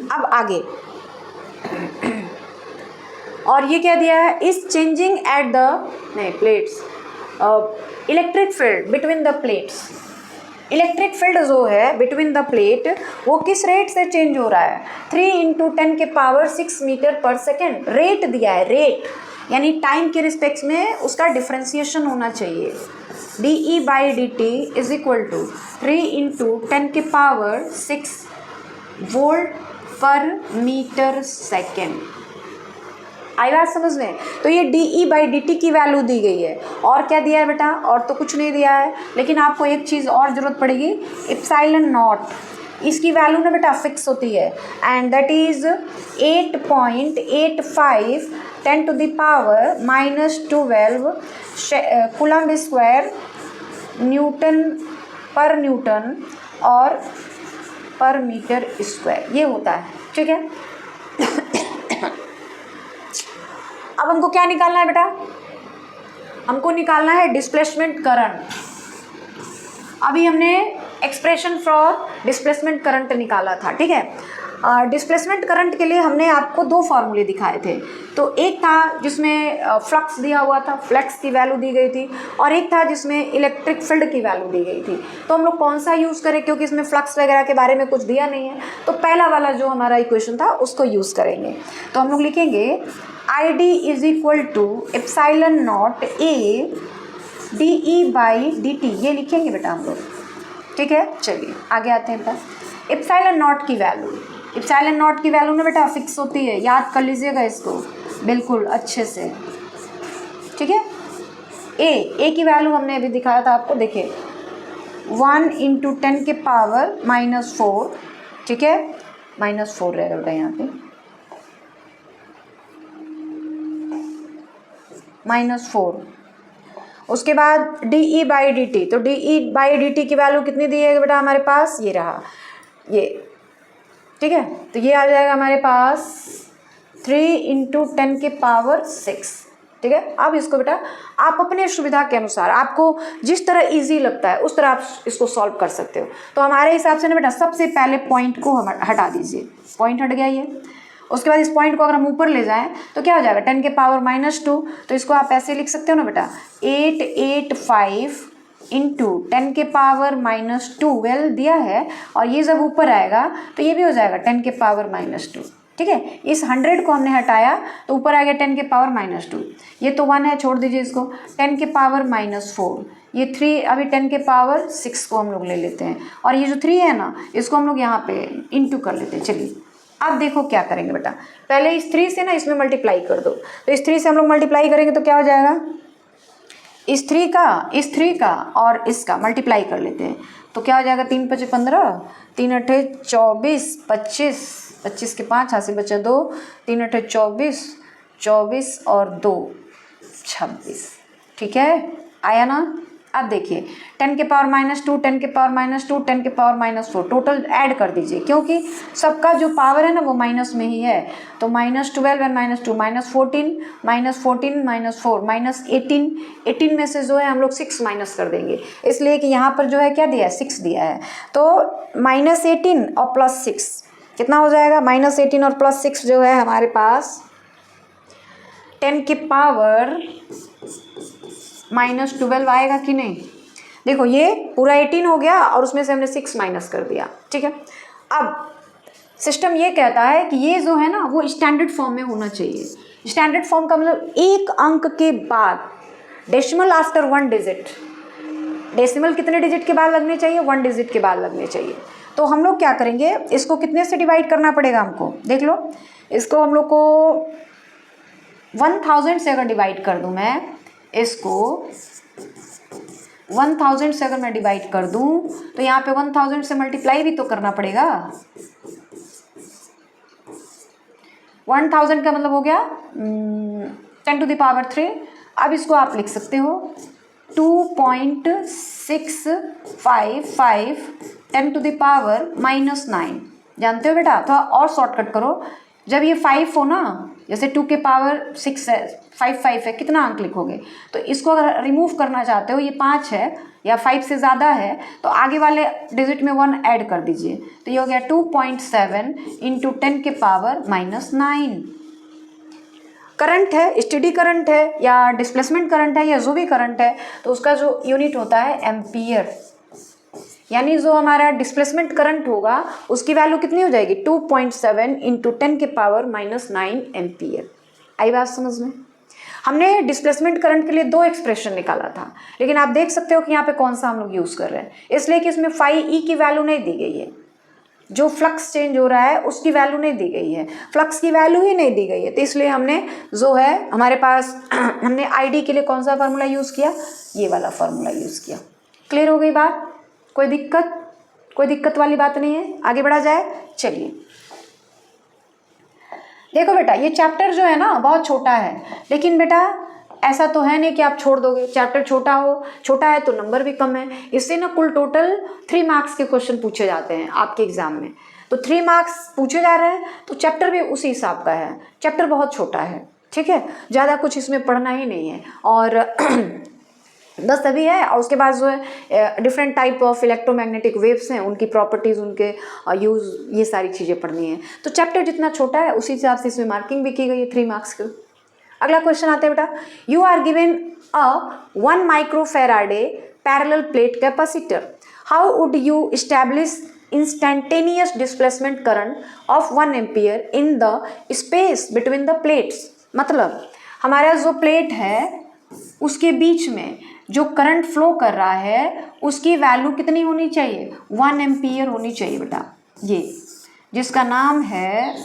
Speaker 1: अब आगे और ये क्या दिया है? Is changing at the plates electric field between the plates. Electric field जो है बिटवीन द प्लेट वो किस रेट से चेंज हो रहा है? 3 × 10⁻6 मीटर पर सेकेंड। रेट दिया है, रेट यानी टाइम के रिस्पेक्ट में उसका डिफ्रेंसिएशन होना चाहिए। dE/dt = 3 × 10⁻6 वोल्ट पर मीटर सेकेंड। आई बात समझ में? तो ये dE/dt की वैल्यू दी गई है। और क्या दिया है बेटा? और तो कुछ नहीं दिया है, लेकिन आपको एक चीज़ और ज़रूरत पड़ेगी, एप्सिलॉन नॉट। इसकी वैल्यू ना बेटा फिक्स होती है, and that is 8.85 10⁻⁻12 coulomb square Newton और पर मीटर स्क्वायर, ये होता है, ठीक है। अब हमको क्या निकालना है बेटा? हमको निकालना है डिस्प्लेसमेंट करंट। अभी हमने एक्सप्रेशन फॉर डिस्प्लेसमेंट करंट निकाला था, ठीक है। डिस्प्लेसमेंट करंट के लिए हमने आपको 2 फार्मूले दिखाए थे। तो एक था जिसमें फ्लक्स दिया हुआ था, फ्लक्स की वैल्यू दी गई थी, और एक था जिसमें इलेक्ट्रिक फील्ड की वैल्यू दी गई थी। तो हम लोग कौन सा यूज़ करें, क्योंकि इसमें फ्लक्स वगैरह के बारे में कुछ दिया नहीं है, तो पहला वाला जो हमारा इक्वेशन था उसको यूज़ करेंगे। तो हम लोग लिखेंगे ID = ε0 A dE/dt, ये लिखेंगे बेटा हम लोग, ठीक है। चलिए आगे आते हैं बेटा। ε0 की वैल्यू ना बेटा फिक्स होती है, याद कर लीजिएगा इसको बिल्कुल अच्छे से, ठीक है। ए की वैल्यू हमने अभी दिखाया था आपको, देखिए 1 × 10⁻⁻4, ठीक है, -4 रहेगा बेटा यहाँ पे, -4। उसके बाद dE/dt, तो dE/dt की वैल्यू कितनी दी है बेटा हमारे पास? ये रहा, ये, ठीक है। तो ये आ जाएगा हमारे पास 3 × 10⁶, ठीक है। अब इसको बेटा आप अपने सुविधा के अनुसार, आपको जिस तरह इजी लगता है उस तरह आप इसको सॉल्व कर सकते हो। तो हमारे हिसाब से ना बेटा सबसे पहले पॉइंट को हम हटा दीजिए, पॉइंट हट गया ये। उसके बाद इस पॉइंट को अगर हम ऊपर ले जाएं तो क्या हो जाएगा 10⁻²। तो इसको आप ऐसे लिख सकते हो ना बेटा 885 × 10⁻² दिया है, और ये जब ऊपर आएगा तो ये भी हो जाएगा 10⁻², ठीक है। इस 100 को हमने हटाया तो ऊपर आ गया 10⁻²। ये तो 1 है, छोड़ दीजिए इसको। 10⁻⁴, ये 3, अभी 10⁻6 को हम लोग ले लेते हैं, और ये जो 3 है ना इसको हम लोग यहाँ पे इंटू कर लेते हैं। चलिए अब देखो क्या करेंगे बेटा, पहले इस 3 से ना इसमें मल्टीप्लाई कर दो। तो इस 3 से हम लोग मल्टीप्लाई करेंगे तो क्या हो जाएगा, इस 3 का और इसका मल्टीप्लाई कर लेते हैं तो क्या हो जाएगा 3 × 5 = 15, 3 × 8 = 24, 25 के 5 हाथ से बचा 2, 3 × 8 = 24, 24 और 2 26, ठीक है। आया ना। अब देखिए 10⁻², 10⁻², 10⁻⁴ टोटल ऐड कर दीजिए, क्योंकि सबका जो पावर है ना वो माइनस में ही है। तो -12 और -2 -14, -14 -4 -18, 18 में से जो है हम लोग 6 माइनस कर देंगे, इसलिए कि यहाँ पर जो है क्या दिया है 6 दिया है। तो -18 और +6 कितना हो जाएगा, -18 और +6 जो है हमारे पास 10⁻−12 आएगा कि नहीं। देखो ये पूरा 18 हो गया और उसमें से हमने 6 माइनस कर दिया, ठीक है। अब सिस्टम ये कहता है कि ये जो है ना वो स्टैंडर्ड फॉर्म में होना चाहिए। स्टैंडर्ड फॉर्म का मतलब एक अंक के बाद, डेसिमल आफ्टर 1 डिजिट। डेसिमल कितने डिजिट के बाद लगने चाहिए, 1 डिजिट के बाद लगने चाहिए। तो हम लोग क्या करेंगे, इसको कितने से डिवाइड करना पड़ेगा हमको, देख लो। इसको हम लोग को 1000 से अगर डिवाइड कर दूं मैं, इसको 1000 से अगर मैं डिवाइड कर दूं तो यहाँ पे 1000 से मल्टीप्लाई भी तो करना पड़ेगा। 1000 का मतलब हो गया 10⁻3। अब इसको आप लिख सकते हो 2.655 10⁻⁻9। जानते हो बेटा, थोड़ा और शॉर्टकट करो। जब ये 5 हो ना, जैसे 2⁻6 है, 5 है, कितना अंक लिखोगे। तो इसको अगर रिमूव करना चाहते हो, ये 5 है या 5 से ज़्यादा है तो आगे वाले डिजिट में 1 ऐड कर दीजिए। तो ये हो गया 2.7 × 10⁻⁻9। करंट है, स्टेडी करंट है या डिस्प्लेसमेंट करंट है या जो भी करंट है, तो उसका जो यूनिट होता है एम्पियर। यानी जो हमारा डिस्प्लेसमेंट करंट होगा उसकी वैल्यू कितनी हो जाएगी, 2.7 × 10⁻⁻9 एम्पियर। आई बात समझ में। हमने डिस्प्लेसमेंट करंट के लिए 2 एक्सप्रेशन निकाला था, लेकिन आप देख सकते हो कि यहाँ पे कौन सा हम लोग यूज़ कर रहे हैं, इसलिए कि इसमें φe की वैल्यू नहीं दी गई है। जो फ्लक्स चेंज हो रहा है उसकी वैल्यू नहीं दी गई है, फ्लक्स की वैल्यू ही नहीं दी गई है। तो इसलिए हमने जो है हमारे पास हमने ID के लिए कौन सा फार्मूला यूज़ किया, ये वाला फार्मूला यूज़ किया। क्लियर हो गई बात, कोई दिक्कत वाली बात नहीं है। आगे बढ़ा जाए, चलिए। देखो बेटा ये चैप्टर जो है ना बहुत छोटा है, लेकिन बेटा ऐसा तो है नहीं कि आप छोड़ दोगे। चैप्टर छोटा है तो नंबर भी कम है। इससे ना कुल टोटल 3 मार्क्स के क्वेश्चन पूछे जाते हैं आपके एग्जाम में। तो 3 मार्क्स पूछे जा रहे हैं तो चैप्टर भी उसी हिसाब का है। चैप्टर बहुत छोटा है, ठीक है, ज़्यादा कुछ इसमें पढ़ना ही नहीं है। और बस अभी है, और उसके बाद जो है different type of electromagnetic waves हैं, उनकी प्रॉपर्टीज़, उनके यूज़, ये सारी चीज़ें पढ़नी है। तो चैप्टर जितना छोटा है उसी हिसाब से इसमें मार्किंग भी की गई है 3 मार्क्स की। अगला क्वेश्चन आते हैं बेटा, you are given a 1 microfarad parallel plate capacitor, how would you establish instantaneous displacement current of 1 ampere in the space between the plates. मतलब हमारा जो प्लेट है उसके बीच में जो करंट फ्लो कर रहा है उसकी वैल्यू कितनी होनी चाहिए, 1 एम्पियर होनी चाहिए बेटा। ये जिसका नाम है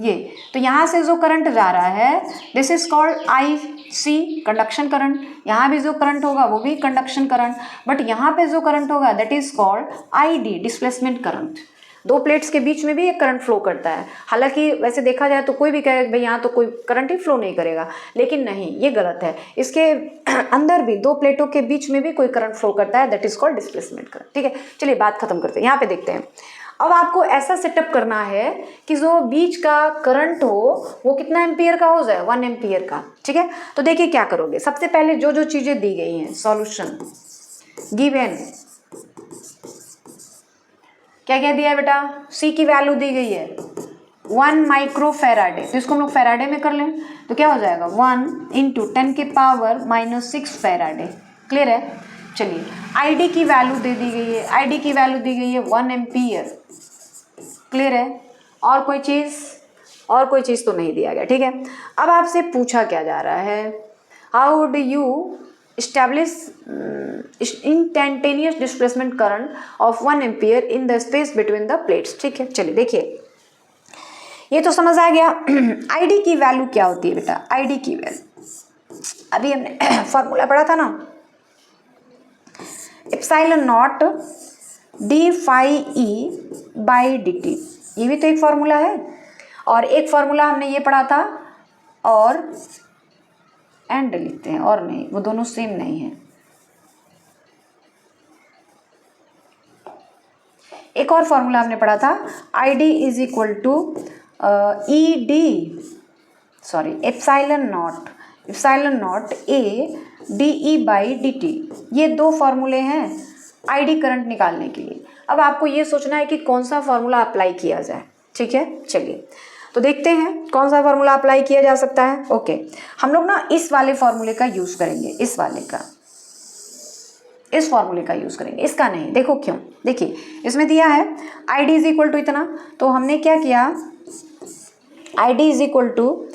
Speaker 1: ये, तो यहाँ से जो करंट जा रहा है this is called IC, conduction current. यहाँ भी जो करंट होगा वो भी कंडक्शन करंट, बट यहाँ पे जो करंट होगा that is called ID, displacement current. 2 plates के बीच में भी एक करंट फ्लो करता है। हालांकि वैसे देखा जाए तो कोई भी कहे भाई यहाँ तो कोई करंट ही फ्लो नहीं करेगा, लेकिन नहीं, ये गलत है। इसके अंदर भी 2 प्लेटों के बीच में भी कोई करंट फ्लो करता है, that is called displacement current. ठीक है, चलिए बात खत्म करते हैं। यहाँ पे देखते हैं अब आपको ऐसा सेटअप करना है कि जो बीच का करंट हो वो कितना एम्पियर का हो जाए, 1 एम्पियर का। ठीक है, तो देखिए क्या करोगे। सबसे पहले जो जो चीजें दी गई हैं, सॉल्यूशन गिवन, क्या क्या दिया है बेटा, C की वैल्यू दी गई है 1 माइक्रो फेराडे, तो इसको हम लोग फेराडे में कर लें तो क्या हो जाएगा 1 इंटू 10 के पावर -6 फेराडे। क्लियर है। चलिए ID की वैल्यू दे दी गई है, ID की वैल्यू दी गई है 1 एम्पियर। क्लियर है। और कोई चीज़ तो नहीं दिया गया। ठीक है, अब आपसे पूछा क्या जा रहा है, how do you establish instantaneous displacement current of 1 ampere in the space between the plates। ठीक है, चलिए देखिए ये तो समझ आ गया। ID की वैल्यू क्या होती है बेटा, ID की वैल्यू अभी हमने फॉर्मूला पढ़ा था ना, epsilon naught D phi E by D T, ये भी तो एक फॉर्मूला है। और एक फॉर्मूला हमने ये पढ़ा था और एंड लिखते हैं, और नहीं, वो दोनों सेम नहीं है। एक और फॉर्मूला हमने पढ़ा था, I D is equal to E D, sorry epsilon naught A D E by D T. ये दो फॉर्मूले हैं आईडी करंट निकालने के लिए। अब आपको ये सोचना है कि कौन सा फॉर्मूला अप्लाई किया जाए। ठीक है, चलिए तो देखते हैं कौन सा फॉर्मूला अप्लाई किया जा सकता है। ओके, हम लोग ना इस वाले फॉर्मूले का यूज़ करेंगे, इस फॉर्मूले का यूज़ करेंगे, इसका नहीं। देखो क्यों, देखिए इसमें दिया है I D is equal to इतना, तो हमने क्या किया, I D is equal to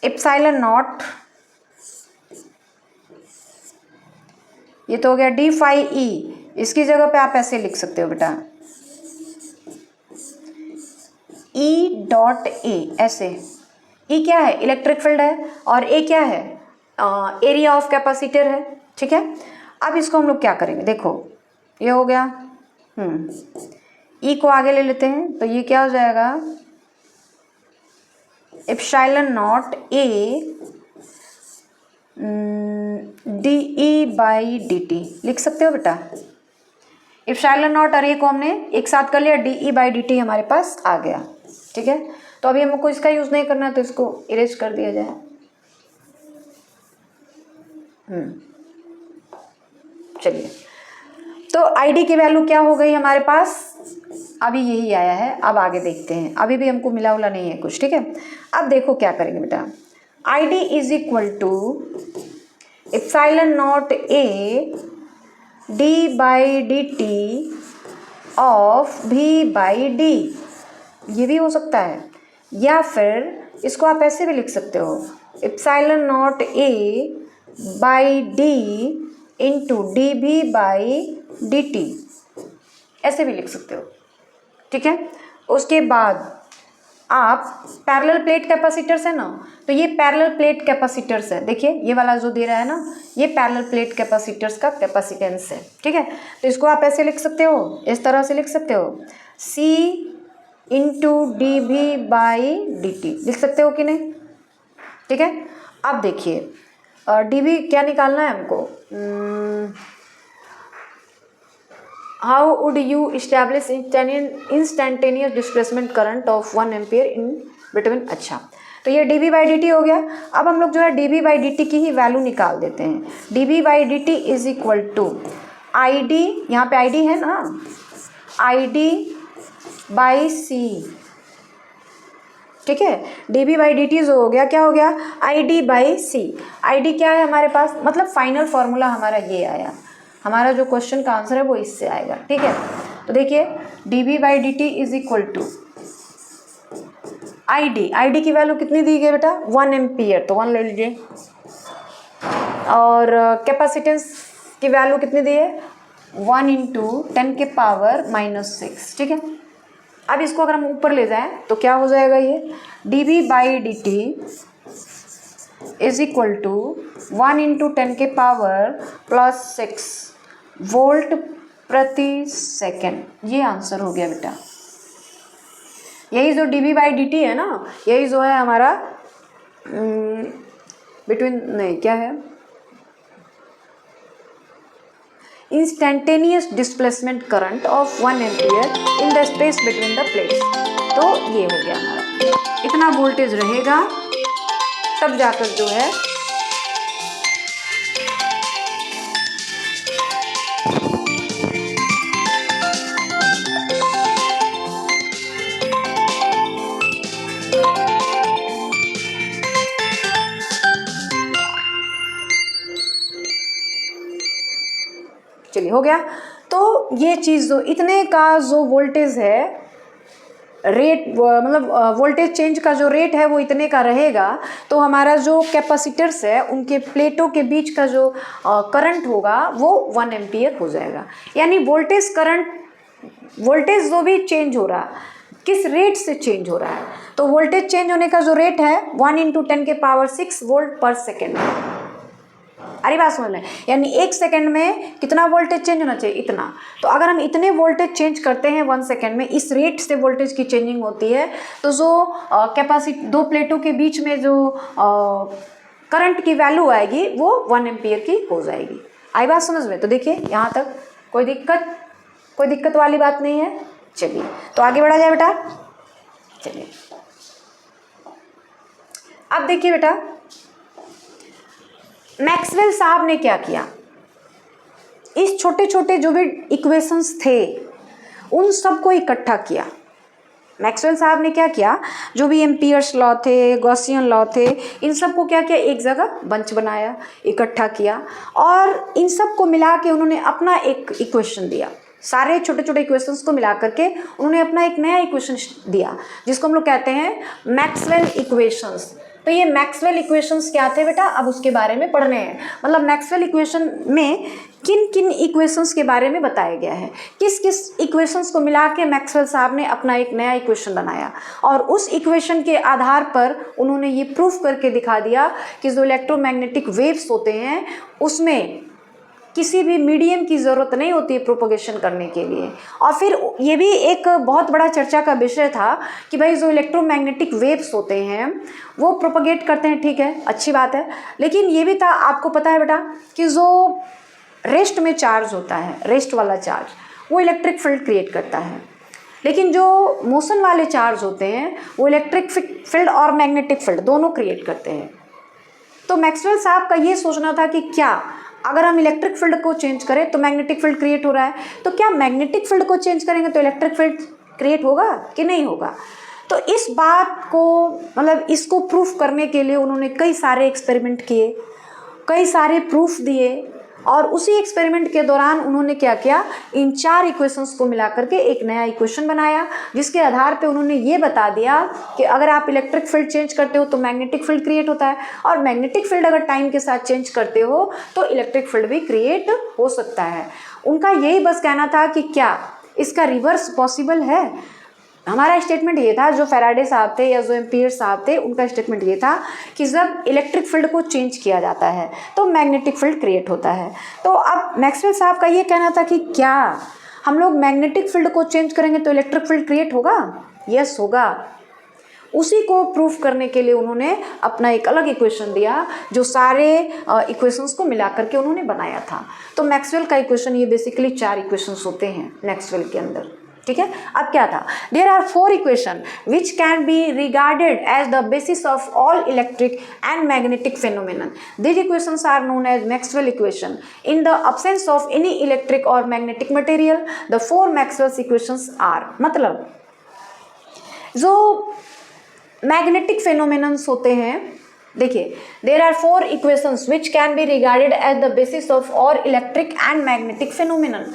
Speaker 1: epsilon naught, ये तो हो गया डी फाई ई, इसकी जगह पे आप ऐसे लिख सकते हो बेटा ई डॉट ए, ऐसे। ई क्या है, इलेक्ट्रिक फील्ड है, और ए क्या है, एरिया ऑफ कैपेसिटर है। ठीक है, अब इसको हम लोग क्या करेंगे, देखो ये हो गया, ई को आगे ले लेते हैं, तो ये क्या हो जाएगा, epsilon naught A D E by D T लिख सकते हो बेटा। एप्सिलॉन नॉट और ए को हमने एक साथ कर लिया, D E by D T हमारे पास आ गया। ठीक है, तो अभी हमको इसका यूज़ नहीं करना, तो इसको इरेज कर दिया जाए। चलिए, तो आईडी की वैल्यू क्या हो गई हमारे पास, अभी यही आया है। अब आगे देखते हैं, अभी भी हमको मिला उला नहीं है कुछ। ठीक है, अब देखो क्या करेंगे बेटा, I D is equal to epsilon naught A D by D T of भी बाई डी, ये भी हो सकता है, या फिर इसको आप ऐसे भी लिख सकते हो, epsilon naught A by D into D B by D T, ऐसे भी लिख सकते हो। ठीक है, उसके बाद आप पैरेलल प्लेट कैपेसिटर्स है ना, तो ये पैरेलल प्लेट कैपेसिटर्स है, देखिए ये वाला जो दे रहा है ना, ये पैरेलल प्लेट कैपेसिटर्स का कैपेसिटेंस है। ठीक है, तो इसको आप ऐसे लिख सकते हो, इस तरह से लिख सकते हो, C इंटू डी भी बाई डी टी, लिख सकते हो कि नहीं। ठीक है, अब देखिए डी बी क्या निकालना है हमको, how would you establish instantaneous displacement current of 1 ampere in between. अच्छा, तो ये D B by D T हो गया। अब हम लोग जो है D B by D T की ही वैल्यू निकाल देते हैं। D B by D T is equal to I D, यहाँ पे आई डी है ना, आई डी बाई सी। ठीक है, D B by D T जो हो गया, क्या हो गया, I D by C. I D क्या है हमारे पास, मतलब फाइनल फॉर्मूला हमारा ये आया, हमारा जो क्वेश्चन का आंसर है वो इससे आएगा। ठीक है, तो देखिए D B by D T is equal to I D की वैल्यू कितनी दी गई बेटा, 1 एम्पियर, तो 1 ले लीजिए। और कैपेसिटेंस की वैल्यू कितनी दी है, 1 इंटू 10 के पावर -6। ठीक है, अब इसको अगर हम ऊपर ले जाएं तो क्या हो जाएगा, ये D B by D T is equal to 1 into 10 के पावर +6 वोल्ट प्रति सेकेंड। ये आंसर हो गया बेटा। यही जो D B by D T है ना, यही जो है हमारा बिटवीन, नहीं क्या है, instantaneous displacement current of 1 ampere in the space between the plates. तो ये हो गया हमारा, इतना वोल्टेज रहेगा तब जाकर जो है चलिए हो गया। तो ये चीज़ जो इतने का जो वोल्टेज है रेट, मतलब वोल्टेज चेंज का जो रेट है वो इतने का रहेगा, तो हमारा जो कैपेसिटर्स है उनके प्लेटों के बीच का जो करंट होगा वो 1 एम्पियर हो जाएगा। यानी वोल्टेज करंट, वोल्टेज जो भी चेंज हो रहा किस रेट से चेंज हो रहा है, तो वोल्टेज चेंज होने का जो रेट है 1 × 10⁶ वोल्ट पर सेकेंड। अरे बात समझ लें, यानी 1 सेकेंड में कितना वोल्टेज चेंज होना चाहिए, इतना। तो अगर हम इतने वोल्टेज चेंज करते हैं 1 सेकेंड में, इस रेट से वोल्टेज की चेंजिंग होती है, तो जो कैपेसिटी दो प्लेटों के बीच में जो करंट की वैल्यू आएगी वो 1 एम्पियर की हो जाएगी। आई बात समझ में? तो देखिए यहाँ तक कोई दिक्कत वाली बात नहीं है। चलिए तो आगे बढ़ा जाए बेटा। चलिए अब देखिए बेटा, मैक्सवेल साहब ने क्या किया, इस छोटे छोटे जो भी इक्वेशंस थे उन सबको इकट्ठा किया। मैक्सवेल साहब ने क्या किया, जो भी एम्पियर्स लॉ थे, गॉसियन लॉ थे, इन सबको क्या किया, एक जगह बंच बनाया, इकट्ठा किया, और इन सब को मिला के उन्होंने अपना एक इक्वेशन दिया। सारे छोटे छोटे इक्वेशंस को मिला करके उन्होंने अपना एक नया इक्वेशन दिया, जिसको हम लोग कहते हैं मैक्सवेल इक्वेशंस। तो ये मैक्सवेल इक्वेशंस क्या थे बेटा, अब उसके बारे में पढ़ने हैं। मतलब मैक्सवेल इक्वेशन में किन किन इक्वेशंस के बारे में बताया गया है, किस किस इक्वेशंस को मिला के मैक्सवेल साहब ने अपना एक नया इक्वेशन बनाया, और उस इक्वेशन के आधार पर उन्होंने ये प्रूफ करके दिखा दिया कि जो इलेक्ट्रोमैग्नेटिक वेव्स होते हैं उसमें किसी भी मीडियम की ज़रूरत नहीं होती है प्रोपोगेशन करने के लिए। और फिर ये भी एक बहुत बड़ा चर्चा का विषय था कि भाई जो इलेक्ट्रोमैग्नेटिक वेव्स होते हैं वो प्रोपोगेट करते हैं, ठीक है, अच्छी बात है, लेकिन ये भी था, आपको पता है बेटा, कि जो रेस्ट में चार्ज होता है, रेस्ट वाला चार्ज, वो इलेक्ट्रिक फील्ड क्रिएट करता है, लेकिन जो मोशन वाले चार्ज होते हैं वो इलेक्ट्रिक फील्ड और मैग्नेटिक फील्ड दोनों क्रिएट करते हैं। तो मैक्सवेल साहब का ये सोचना था कि क्या अगर हम इलेक्ट्रिक फील्ड को चेंज करें तो मैग्नेटिक फील्ड क्रिएट हो रहा है, तो क्या मैग्नेटिक फील्ड को चेंज करेंगे तो इलेक्ट्रिक फील्ड क्रिएट होगा कि नहीं होगा। तो इस बात को, मतलब इसको प्रूफ करने के लिए उन्होंने कई सारे एक्सपेरिमेंट किए, कई सारे प्रूफ दिए, और उसी एक्सपेरिमेंट के दौरान उन्होंने क्या किया, इन 4 इक्वेशंस को मिला करके एक नया इक्वेशन बनाया, जिसके आधार पे उन्होंने ये बता दिया कि अगर आप इलेक्ट्रिक फील्ड चेंज करते हो तो मैग्नेटिक फील्ड क्रिएट होता है, और मैग्नेटिक फील्ड अगर टाइम के साथ चेंज करते हो तो इलेक्ट्रिक फील्ड भी क्रिएट हो सकता है। उनका यही बस कहना था कि क्या इसका रिवर्स पॉसिबल है। हमारा स्टेटमेंट ये था, जो फैराडे साहब थे या जो एम्पियर साहब थे, उनका स्टेटमेंट ये था कि जब इलेक्ट्रिक फील्ड को चेंज किया जाता है तो मैग्नेटिक फील्ड क्रिएट होता है। तो अब मैक्सवेल साहब का ये कहना था कि क्या हम लोग मैग्नेटिक फील्ड को चेंज करेंगे तो इलेक्ट्रिक फील्ड क्रिएट होगा? यस होगा। उसी को प्रूफ करने के लिए उन्होंने अपना एक अलग इक्वेशन दिया, जो सारे इक्वेशंस को मिला करके उन्होंने बनाया था। तो मैक्सवेल का इक्वेशन, ये बेसिकली 4 इक्वेशंस होते हैं मैक्सवेल के अंदर, ठीक है। अब क्या था, there are 4 equation which can be regarded as the basis of all electric and magnetic phenomenon. These equations are known as Maxwell equation. In the absence of any electric or magnetic material the 4 Maxwell's equations are, मतलब जो मैग्नेटिक फेनोमेनन्स होते हैं, देखिए, there are 4 equations which can be regarded as the basis of all electric and magnetic phenomenon.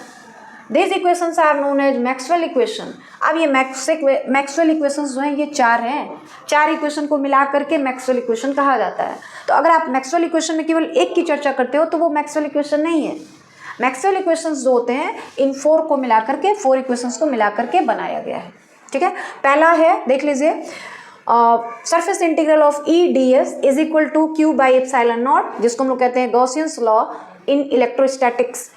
Speaker 1: These equations are known as Maxwell equation। अब ये मैक्सवेल इक्वेशंस जो हैं ये 4 हैं, 4 इक्वेशन को मिला करके मैक्सवेल इक्वेशन कहा जाता है। तो अगर आप मैक्सवेल इक्वेशन में केवल एक की चर्चा करते हो तो वो मैक्सवेल इक्वेशन नहीं है। मैक्सवेल इक्वेशंस जो होते हैं इन 4 को मिला करके, 4 इक्वेशंस को मिला करके बनाया गया है, ठीक है। पहला है, देख लीजिए, surface integral of E D S is equal to Q by epsilon naught, जिसको हम लोग कहते हैं Gaussian's law in electrostatics.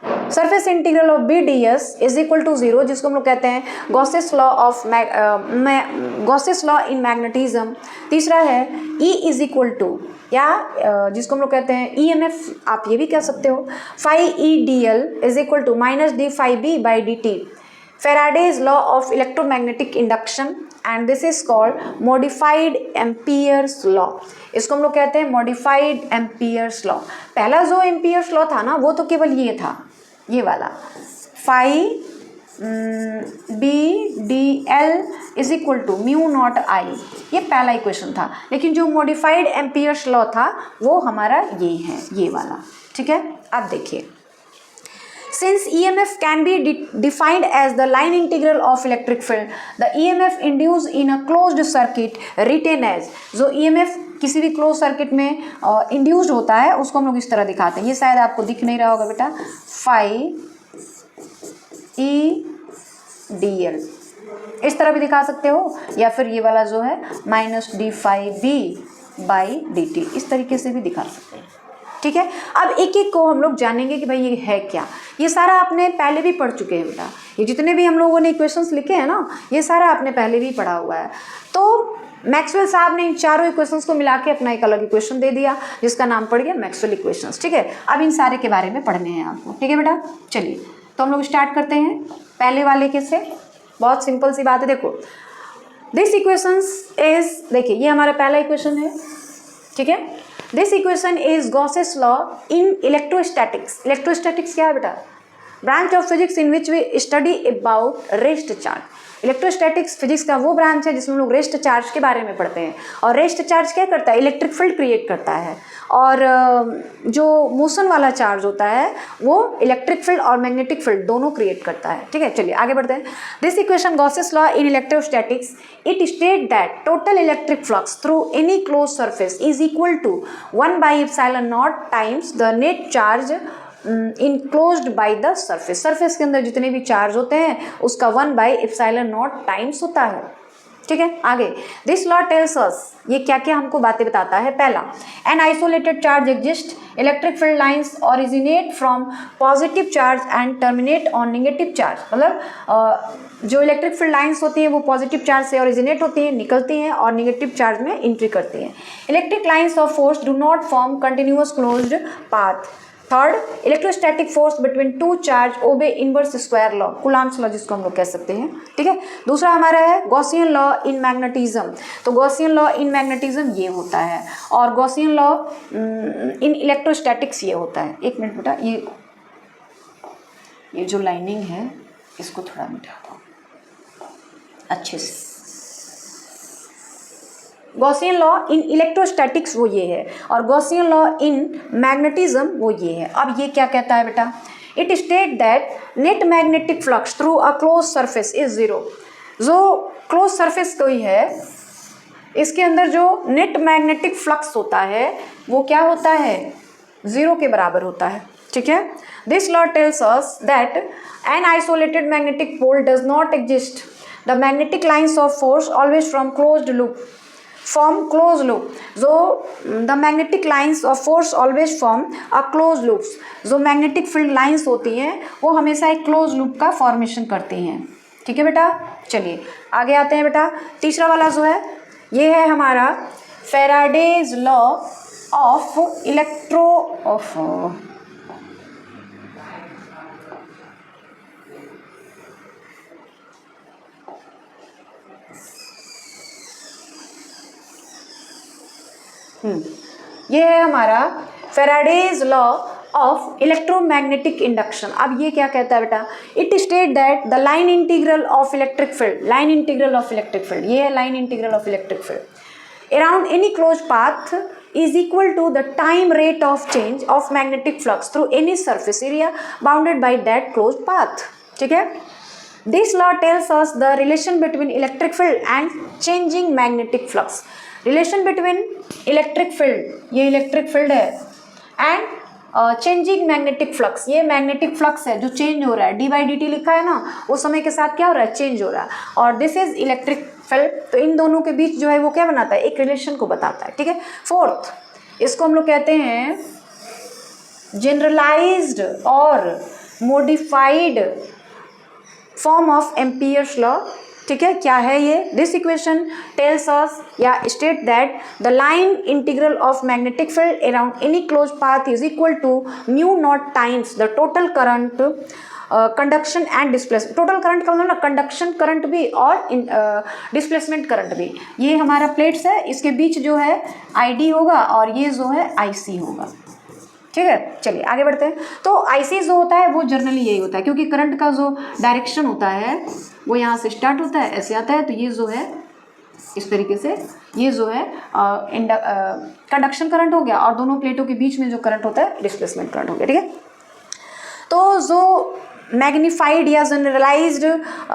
Speaker 1: Surface integral of B D S is equal to 0, जिसको हम लोग कहते हैं गॉसेस लॉ इन मैग्नेटिज्म। तीसरा है ई इज इक्वल टू या जिसको हम लोग कहते हैं ईएमएफ, आप ये भी कह सकते हो। Phi E D L is equal to minus D phi B by D T, Faraday's law of electromagnetic induction, and this is called modified Ampere's law। इसको हम लोग कहते हैं modified Ampere's law। पहला जो Ampere's law था ना वो तो केवल ये था, ये वाला phi B D L is equal to mu naught I, ये पहला इक्वेशन था। लेकिन जो modified Ampere's law था वो हमारा ये है, ये वाला, ठीक है। अब देखिए, since EMF can be defined as the line integral of electric field, the EMF induced in a closed circuit written as, जो EMF किसी भी क्लोज सर्किट में इंड्यूस्ड होता है उसको हम लोग इस तरह दिखाते हैं। ये शायद आपको दिख नहीं रहा होगा बेटा, फाई ई डी एल, इस तरह भी दिखा सकते हो, या फिर ये वाला जो है minus D phi B by D T, इस तरीके से भी दिखा सकते हैं, ठीक है। अब एक एक को हम लोग जानेंगे कि भाई ये है क्या। ये सारा आपने पहले भी पढ़ चुके हैं बेटा, ये जितने भी हम लोगों ने इक्वेशंस लिखे हैं ना, ये सारा आपने पहले भी पढ़ा हुआ है। तो मैक्सवेल साहब ने इन चारों इक्वेशंस को मिला के अपना एक अलग इक्वेशन दे दिया जिसका नाम पड़ गया मैक्सवेल इक्वेशंस, ठीक है। अब इन सारे के बारे में पढ़ने हैं आपको, ठीक है बेटा। चलिए तो हम लोग स्टार्ट करते हैं पहले वाले के से। बहुत सिंपल सी बात है, देखो दिस इक्वेशंस इज, देखिए ये हमारा पहला इक्वेशन है, ठीक है। This equation is Gauss's law in electrostatics. Electrostatics क्या है बेटा? Branch of physics in which we study about rest charge. Electrostatics physics का वो ब्रांच है जिसमें हम लोग रेस्ट चार्ज के बारे में पढ़ते हैं। और रेस्ट चार्ज क्या करता है? इलेक्ट्रिक फील्ड क्रिएट करता है। और जो मोशन वाला चार्ज होता है वो इलेक्ट्रिक फील्ड और मैग्नेटिक फील्ड दोनों क्रिएट करता है, ठीक है। चलिए आगे बढ़ते हैं। This equation Gauss's law in electrostatics, it state that total electric flux through any close surface is equal to 1/ε0 times the net charge enclosed by the surface. Surface के अंदर जितने भी चार्ज होते हैं उसका 1/ε0 टाइम्स होता है, ठीक है। आगे दिस लॉ टेल्स अस, ये क्या क्या हमको बातें बताता है। पहला, an isolated charge exist, electric field lines originate from positive charge and terminate on negative charge. मतलब जो इलेक्ट्रिक फील्ड लाइंस होती हैं वो पॉजिटिव चार्ज से ओरिजिनेट होती हैं, निकलती हैं और नेगेटिव चार्ज में एंट्री करती हैं। Electric lines of force do not form continuous closed path. Third, electrostatic force between two charge obey inverse square law, Coulomb's law जिसको हम लोग कह सकते हैं, ठीक है। दूसरा हमारा है गॉसियन लॉ इन मैग्नेटिज्म। तो गॉसियन लॉ इन मैग्नेटिज्म ये होता है, और गॉसियन लॉ इन इलेक्ट्रोस्टैटिक्स ये होता है। एक मिनट बेटा, ये जो लाइनिंग है इसको थोड़ा मिटा दो अच्छे से। गॉसियन लॉ इन इलेक्ट्रोस्टैटिक्स वो ये है, और गॉसियन लॉ इन मैग्नेटिज्म वो ये है। अब ये क्या कहता है बेटा? It state that net magnetic flux through a close surface is zero. जो क्लोज सरफेस कोई है इसके अंदर जो नेट मैग्नेटिक फ्लक्स होता है वो क्या होता है? जीरो के बराबर होता है, ठीक है। This law tells us that an isolated magnetic pole does not exist, the magnetic lines of force always from closed loop form close loop. जो the magnetic lines of force always form a close loops, जो मैग्नेटिक फील्ड लाइंस होती हैं वो हमेशा एक क्लोज लूप का फॉर्मेशन करती हैं, ठीक है बेटा। चलिए आगे आते हैं बेटा। तीसरा वाला जो है ये है हमारा फैराडेज लॉ ऑफ ये है हमारा Faraday's law of electromagnetic induction. अब ये क्या कहता है बेटा? It state that the line integral of electric field, line integral of electric field, ये है line integral of electric field around any close path is equal to the time rate of change of magnetic flux through any surface area bounded by that closed path, ठीक है। This law tells us the relation between electric field and changing magnetic flux. Relation between electric field, ये electric field है, and changing magnetic flux, ये magnetic flux है जो change हो रहा है, d by dt लिखा है ना, उस समय के साथ क्या हो रहा है? change हो रहा है। और this is electric फील्ड, तो इन दोनों के बीच जो है वो क्या बनाता है? एक रिलेशन को बताता है, ठीक है। फोर्थ, इसको हम लोग कहते हैं जनरलाइज्ड और modified form of Ampere's law. ठीक है, क्या है ये? दिस इक्वेशन टेल्स अस या state that the line integral of magnetic field around any close path is equal to mu naught times the total current conduction and displacement. Total current का मतलब ना कंडक्शन करंट भी और डिस्प्लेसमेंट करंट भी। ये हमारा प्लेट्स है, इसके बीच जो है ID होगा और ये जो है IC होगा। ठीक है, चलिए आगे बढ़ते हैं। तो IC जो होता है वो जनरली यही होता है, क्योंकि करंट का जो डायरेक्शन होता है वो यहाँ से स्टार्ट होता है, ऐसे आता है, तो ये जो है इस तरीके से, ये जो है कंडक्शन करंट हो गया और दोनों प्लेटों के बीच में जो करंट होता है डिस्प्लेसमेंट करंट हो गया। ठीक है, तो जो मैग्नीफाइड या जनरलाइज्ड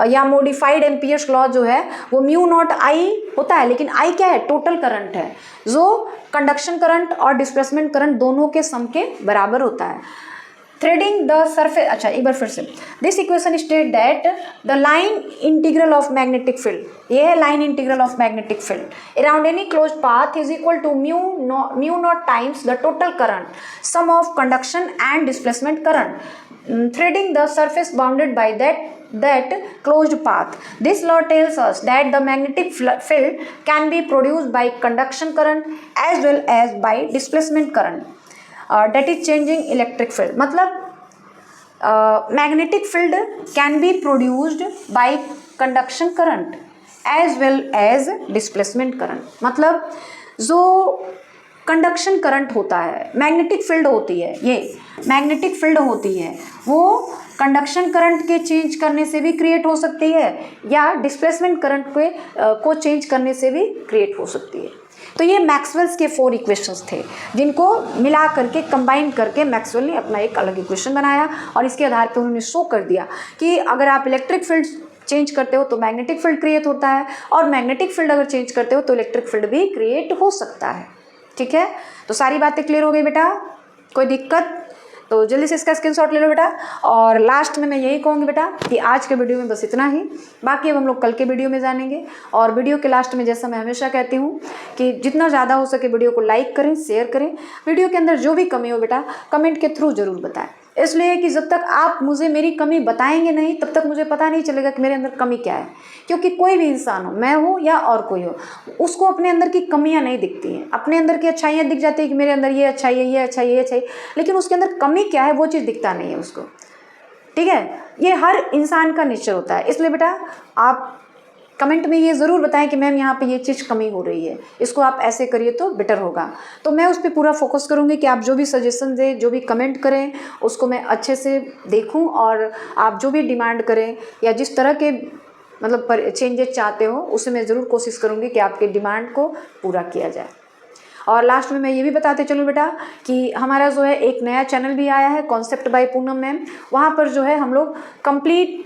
Speaker 1: या मॉडिफाइड एम्पियर्स लॉ जो है वो म्यू नॉट I होता है, लेकिन I क्या है? टोटल करंट है, जो कंडक्शन करंट और डिस्प्लेसमेंट करंट दोनों के सम के बराबर होता है। थ्रेडिंग द सरफेस, अच्छा एक बार फिर से, this equation state that the line integral of magnetic field, ये है line integral of magnetic field around any close path is equal to mu naught times the total current sum of conduction and displacement current threading the surface bounded by that closed path. This law tells us that the magnetic field can be produced by conduction current as well as by displacement current, that is changing electric field. मतलब magnetic field can be produced by conduction current as well as displacement current. मतलब जो कंडक्शन करंट होता है, मैग्नेटिक फील्ड होती है, ये मैग्नेटिक फील्ड होती है, वो कंडक्शन करंट के चेंज करने से भी क्रिएट हो सकती है या डिस्प्लेसमेंट करंट को चेंज करने से भी क्रिएट हो सकती है। तो ये मैक्सवेल्स के 4 इक्वेशंस थे, जिनको मिला करके कंबाइन करके मैक्सवेल ने अपना एक अलग इक्वेशन बनाया और इसके आधार पर उन्होंने शो कर दिया कि अगर आप इलेक्ट्रिक फील्ड चेंज करते हो तो मैग्नेटिक फील्ड क्रिएट होता है, और मैग्नेटिक फील्ड अगर चेंज करते हो तो इलेक्ट्रिक फील्ड भी क्रिएट हो सकता है। ठीक है, तो सारी बातें क्लियर हो गई बेटा, कोई दिक्कत? तो जल्दी से इसका स्क्रीनशॉट ले लो बेटा। और लास्ट में मैं यही कहूँगी बेटा कि आज के वीडियो में बस इतना ही, बाकी अब हम लोग कल के वीडियो में जानेंगे। और वीडियो के लास्ट में जैसा मैं हमेशा कहती हूँ कि जितना ज़्यादा हो सके वीडियो को लाइक करें, शेयर करें। वीडियो के अंदर जो भी कमी हो बेटा कमेंट के थ्रू ज़रूर बताएं, इसलिए कि जब तक आप मुझे मेरी कमी बताएंगे नहीं तब तक मुझे पता नहीं चलेगा कि मेरे अंदर कमी क्या है। क्योंकि कोई भी इंसान हो, मैं हूँ या और कोई हो, उसको अपने अंदर की कमियां नहीं दिखती हैं, अपने अंदर की अच्छाइयाँ दिख जाती है कि मेरे अंदर ये अच्छाई है, ये अच्छाई है, ये अच्छाई, लेकिन उसके अंदर कमी क्या है वो चीज़ दिखता नहीं है उसको। ठीक है, ये हर इंसान का नेचर होता है। इसलिए बेटा आप कमेंट में ये ज़रूर बताएं कि मैम यहाँ पे ये चीज़ कमी हो रही है, इसको आप ऐसे करिए तो बेटर होगा। तो मैं उस पर पूरा फोकस करूँगी कि आप जो भी सजेशन दें, जो भी कमेंट करें, उसको मैं अच्छे से देखूँ, और आप जो भी डिमांड करें या जिस तरह के मतलब चेंजेस चाहते हो उसे मैं ज़रूर कोशिश करूँगी कि आपके डिमांड को पूरा किया जाए। और लास्ट में मैं ये भी बताते चलूँ बेटा कि हमारा जो है एक नया चैनल भी आया है, कॉन्सेप्ट बाय पूनम मैम। वहाँ पर जो है हम लोग कंप्लीट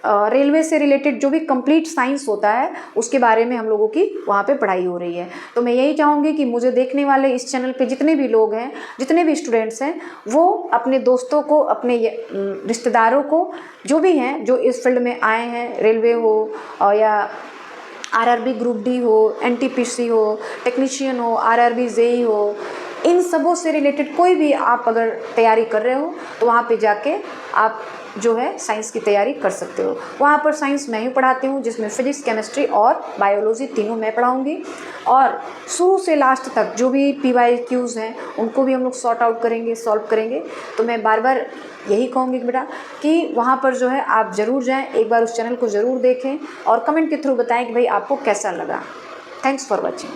Speaker 1: रेलवे से रिलेटेड जो भी कंप्लीट साइंस होता है उसके बारे में हम लोगों की वहाँ पे पढ़ाई हो रही है। तो मैं यही चाहूँगी कि मुझे देखने वाले इस चैनल पे जितने भी लोग हैं, जितने भी स्टूडेंट्स हैं, वो अपने दोस्तों को, अपने रिश्तेदारों को, जो भी हैं जो इस फील्ड में आए हैं, रेलवे हो या RRB ग्रुप डी हो, NTPC हो, टेक्नीशियन हो, RRB JEE हो, इन सबों से रिलेटेड कोई भी आप अगर तैयारी कर रहे हो तो वहाँ पे जाके आप जो है साइंस की तैयारी कर सकते हो। वहाँ पर साइंस मैं ही पढ़ाती हूँ, जिसमें फिजिक्स, केमिस्ट्री और बायोलॉजी तीनों मैं पढ़ाऊँगी। और शुरू से लास्ट तक जो भी PYQs हैं उनको भी हम लोग सॉर्ट आउट करेंगे, सॉल्व करेंगे। तो मैं बार बार यही कहूँगी बेटा कि वहाँ पर जो है आप ज़रूर जाएँ, एक बार उस चैनल को ज़रूर देखें और कमेंट के थ्रू बताएं कि भाई आपको कैसा लगा। Thanks for watching.